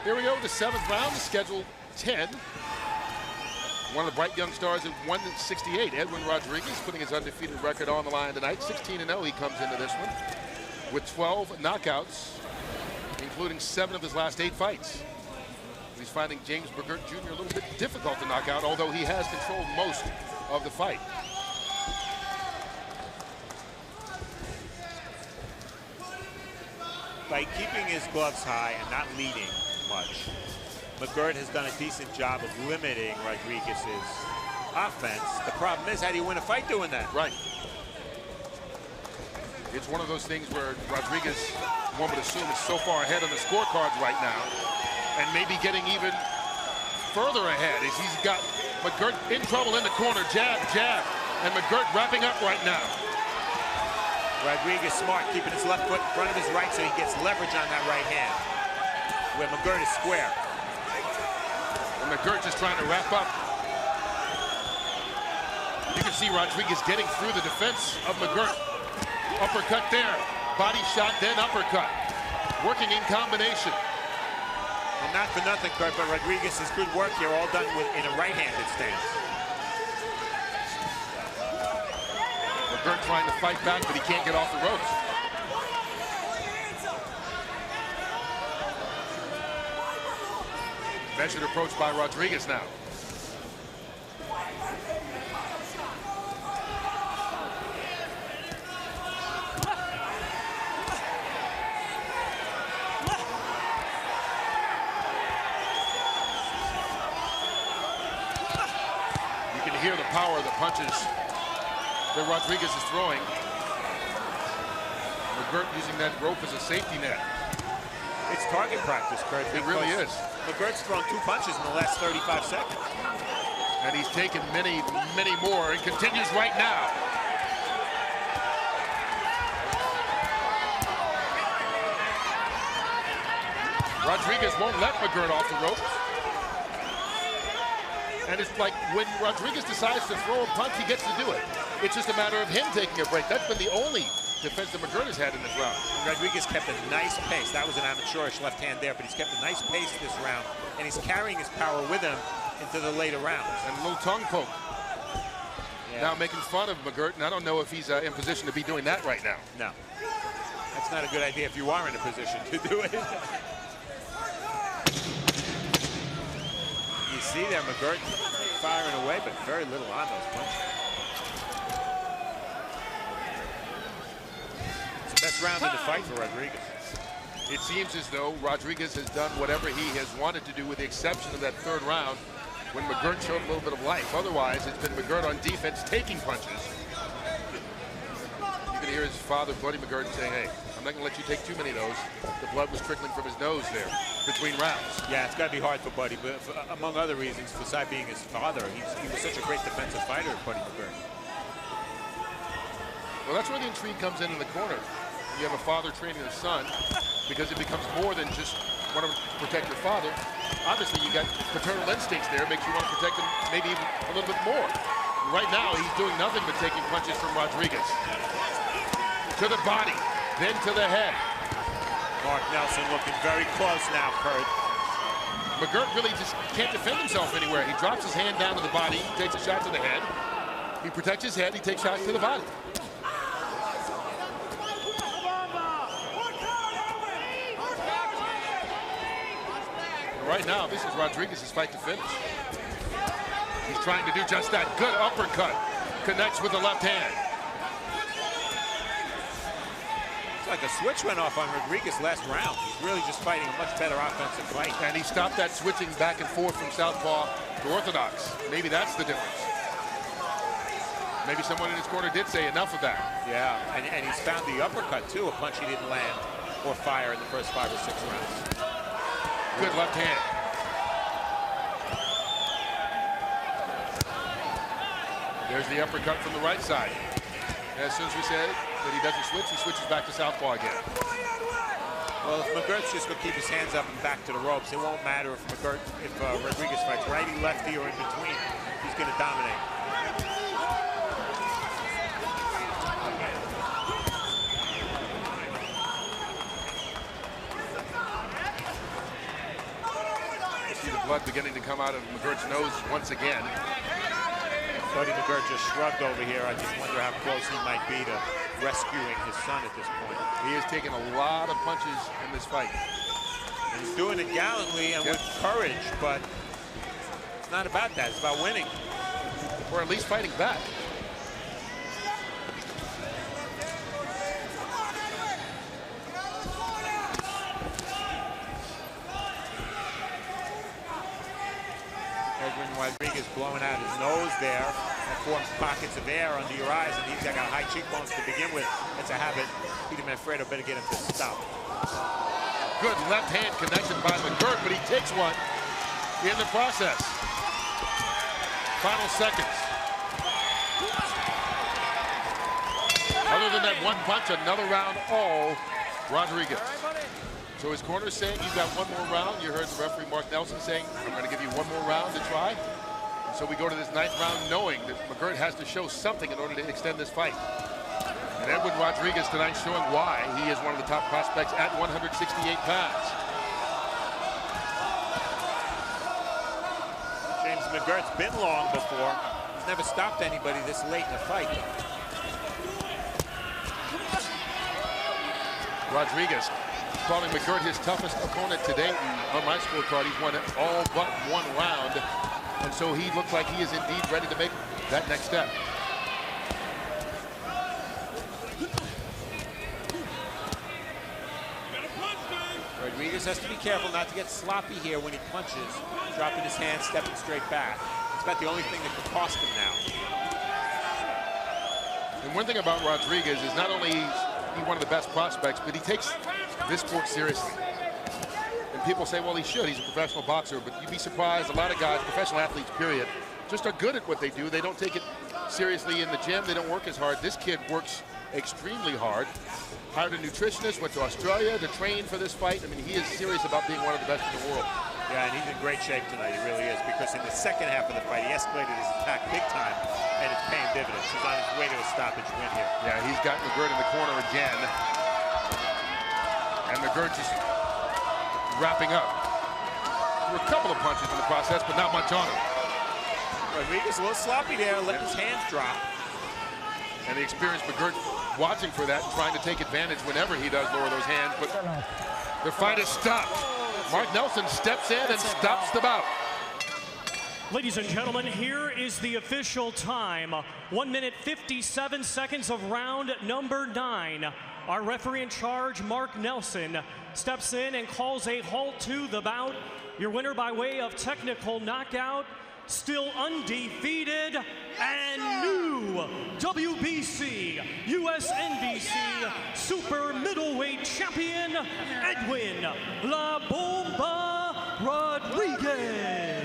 N: Here we go, the 7th round, schedule 10. One of the bright young stars at 168, Edwin Rodriguez, putting his undefeated record on the line tonight. 16-0 he comes into this one with 12 knockouts, including 7 of his last 8 fights. He's finding James McGirt Jr. a little bit difficult to knock out, although he has controlled most of the fight.
P: By keeping his gloves high and not leading much, McGirt has done a decent job of limiting Rodriguez's offense. The problem is, how do you win a fight doing that?
N: Right. It's one of those things where Rodriguez, one would assume, is so far ahead on the scorecards right now, and maybe getting even further ahead as he's got McGirt in trouble in the corner. Jab, jab, and McGirt wrapping up right now.
P: Rodriguez smart, keeping his left foot in front of his right so he gets leverage on that right hand, where McGirt is square.
N: And McGirt just trying to wrap up. You can see Rodriguez getting through the defense of McGirt. Uppercut there, body shot, then uppercut. Working in combination.
P: And not for nothing, Kurt, but Rodriguez's good work here, all done in a right-handed stance.
N: McGirt trying to fight back, but he can't get off the ropes. Measured approach by Rodriguez now. You can hear the power of the punches that Rodriguez is throwing. McGirt using that rope as a safety net.
P: It's target practice, Kurt.
N: It really is.
P: McGirt's thrown 2 punches in the last 35 seconds.
N: And he's taken many, many more and continues right now. Rodriguez won't let McGirt off the ropes. And it's like when Rodriguez decides to throw a punch, he gets to do it. It's just a matter of him taking a break. That's been the only defense that McGirt has had in this round.
P: Rodriguez kept a nice pace. That was an amateurish left hand there, but he's kept a nice pace this round, and he's carrying his power with him into the later rounds.
N: And a little tongue poke. Yeah. Now making fun of McGirt, and I don't know if he's in position to be doing that right now.
P: No. That's not a good idea if you are in a position to do it. You see there, McGirt firing away, but very little on those punches. It's the best round in the fight for Rodriguez.
N: It seems as though Rodriguez has done whatever he has wanted to do, with the exception of that third round when McGirt showed a little bit of life. Otherwise, it's been McGirt on defense taking punches. You can hear his father, Buddy McGirt, saying, hey, I'm not going to let you take too many of those. The blood was trickling from his nose there between rounds.
P: Yeah, it's got to be hard for Buddy, but among other reasons, besides being his father, he was such a great defensive fighter, Buddy McGirt.
N: Well, that's where the intrigue comes in the corner. You have a father training a son, because it becomes more than just want to protect your father. Obviously, you got paternal instincts there, makes you want to protect him maybe even a little bit more. Right now, he's doing nothing but taking punches from Rodriguez. To the body, then to the head.
P: Mark Nelson looking very close now, Kurt.
N: McGirt really just can't defend himself anywhere. He drops his hand down to the body, takes a shot to the head. He protects his head, he takes shots to the body. Right now, this is Rodriguez's fight to finish. He's trying to do just that. Good uppercut. Connects with the left hand.
P: It's like a switch went off on Rodriguez last round. He's really just fighting a much better offensive fight.
N: And he stopped that switching back and forth from southpaw to orthodox. Maybe that's the difference. Maybe someone in his corner did say enough of that.
P: Yeah, and he's found the uppercut, too, a punch he didn't land or fire in the first 5 or 6 rounds.
N: Good left hand. There's the uppercut from the right side. As soon as we said that he doesn't switch, he switches back to southpaw again.
P: Well, if McGirt's just going to keep his hands up and back to the ropes, it won't matter if Rodriguez fights righty, lefty, or in between. He's going to dominate.
N: Blood beginning to come out of McGirt's nose once again.
P: Buddy McGirt just shrugged over here. I just wonder how close he might be to rescuing his son at this point.
N: He has taken a lot of punches in this fight.
P: And he's doing it gallantly and with courage, but it's not about that. It's about winning.
N: Or at least fighting back.
P: Edwin Rodriguez blowing out his nose there. That forms pockets of air under your eyes, and he's got high cheekbones to begin with. It's a habit. Peter Manfredo better get him to stop.
N: Good left hand connection by McGirt, but he takes one in the process. Final seconds. Other than that one punch, another round all Rodriguez. So his corner is saying you've got one more round. You heard the referee Mark Nelson saying, I'm going to give you one more round to try. And so we go to this 9th round knowing that McGirt has to show something in order to extend this fight. And Edwin Rodriguez tonight showing why he is one of the top prospects at 168 pounds.
P: James McGirt's been long before. He's never stopped anybody this late in a fight.
N: Rodriguez calling McGirt his toughest opponent to date. And on my scorecard, he's won all but one round. And so he looks like he is indeed ready to make that next step.
P: Rodriguez has to be careful not to get sloppy here when he punches, dropping his hand, stepping straight back. It's about the only thing that could cost him now.
N: And one thing about Rodriguez is not only he's one of the best prospects, but he takes this sport seriously. And people say, well, he should. He's a professional boxer, but you'd be surprised. A lot of guys, professional athletes, period, just are good at what they do. They don't take it seriously in the gym. They don't work as hard. This kid works extremely hard. Hired a nutritionist, went to Australia to train for this fight. I mean, he is serious about being one of the best in the world.
P: Yeah, and he's in great shape tonight. He really is, because in the second half of the fight, he escalated his attack big time, and it's paying dividends. He's on his way to a stoppage win here.
N: Yeah, he's got McGirt in the corner again. And McGirt just wrapping up. There were a couple of punches in the process, but not much on him.
P: Rodriguez a little sloppy there, letting his hands drop.
N: And the experienced McGirt watching for that and trying to take advantage whenever he does lower those hands, but the fight is stopped. Mark Nelson steps in and stops the bout.
Q: Ladies and gentlemen, here is the official time. 1 minute 57 seconds of round number 9. Our referee in charge, Mark Nelson, steps in and calls a halt to the bout. Your winner by way of technical knockout, still undefeated and new WBC, USNBC Super Middleweight Champion, Edwin La Bomba Rodriguez.